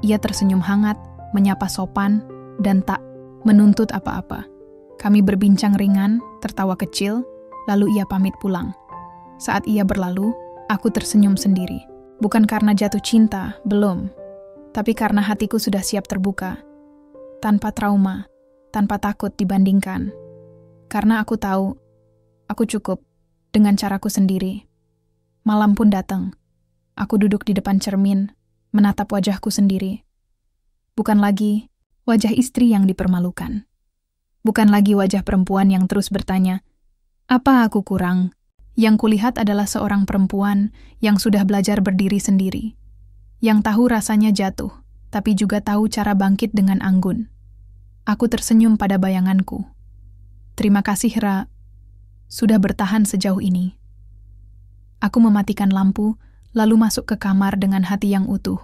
Ia tersenyum hangat, menyapa sopan, dan tak menuntut apa-apa. Kami berbincang ringan, tertawa kecil, lalu ia pamit pulang. Saat ia berlalu, aku tersenyum sendiri. Bukan karena jatuh cinta, belum. Tapi karena hatiku sudah siap terbuka. Tanpa trauma, tanpa takut dibandingkan. Karena aku tahu, aku cukup dengan caraku sendiri. Malam pun datang. Aku duduk di depan cermin, menatap wajahku sendiri. Bukan lagi wajah istri yang dipermalukan. Bukan lagi wajah perempuan yang terus bertanya, apa aku kurang? Yang kulihat adalah seorang perempuan yang sudah belajar berdiri sendiri. Yang tahu rasanya jatuh, tapi juga tahu cara bangkit dengan anggun. Aku tersenyum pada bayanganku. Terima kasih, Ra. Sudah bertahan sejauh ini. Aku mematikan lampu, lalu masuk ke kamar dengan hati yang utuh.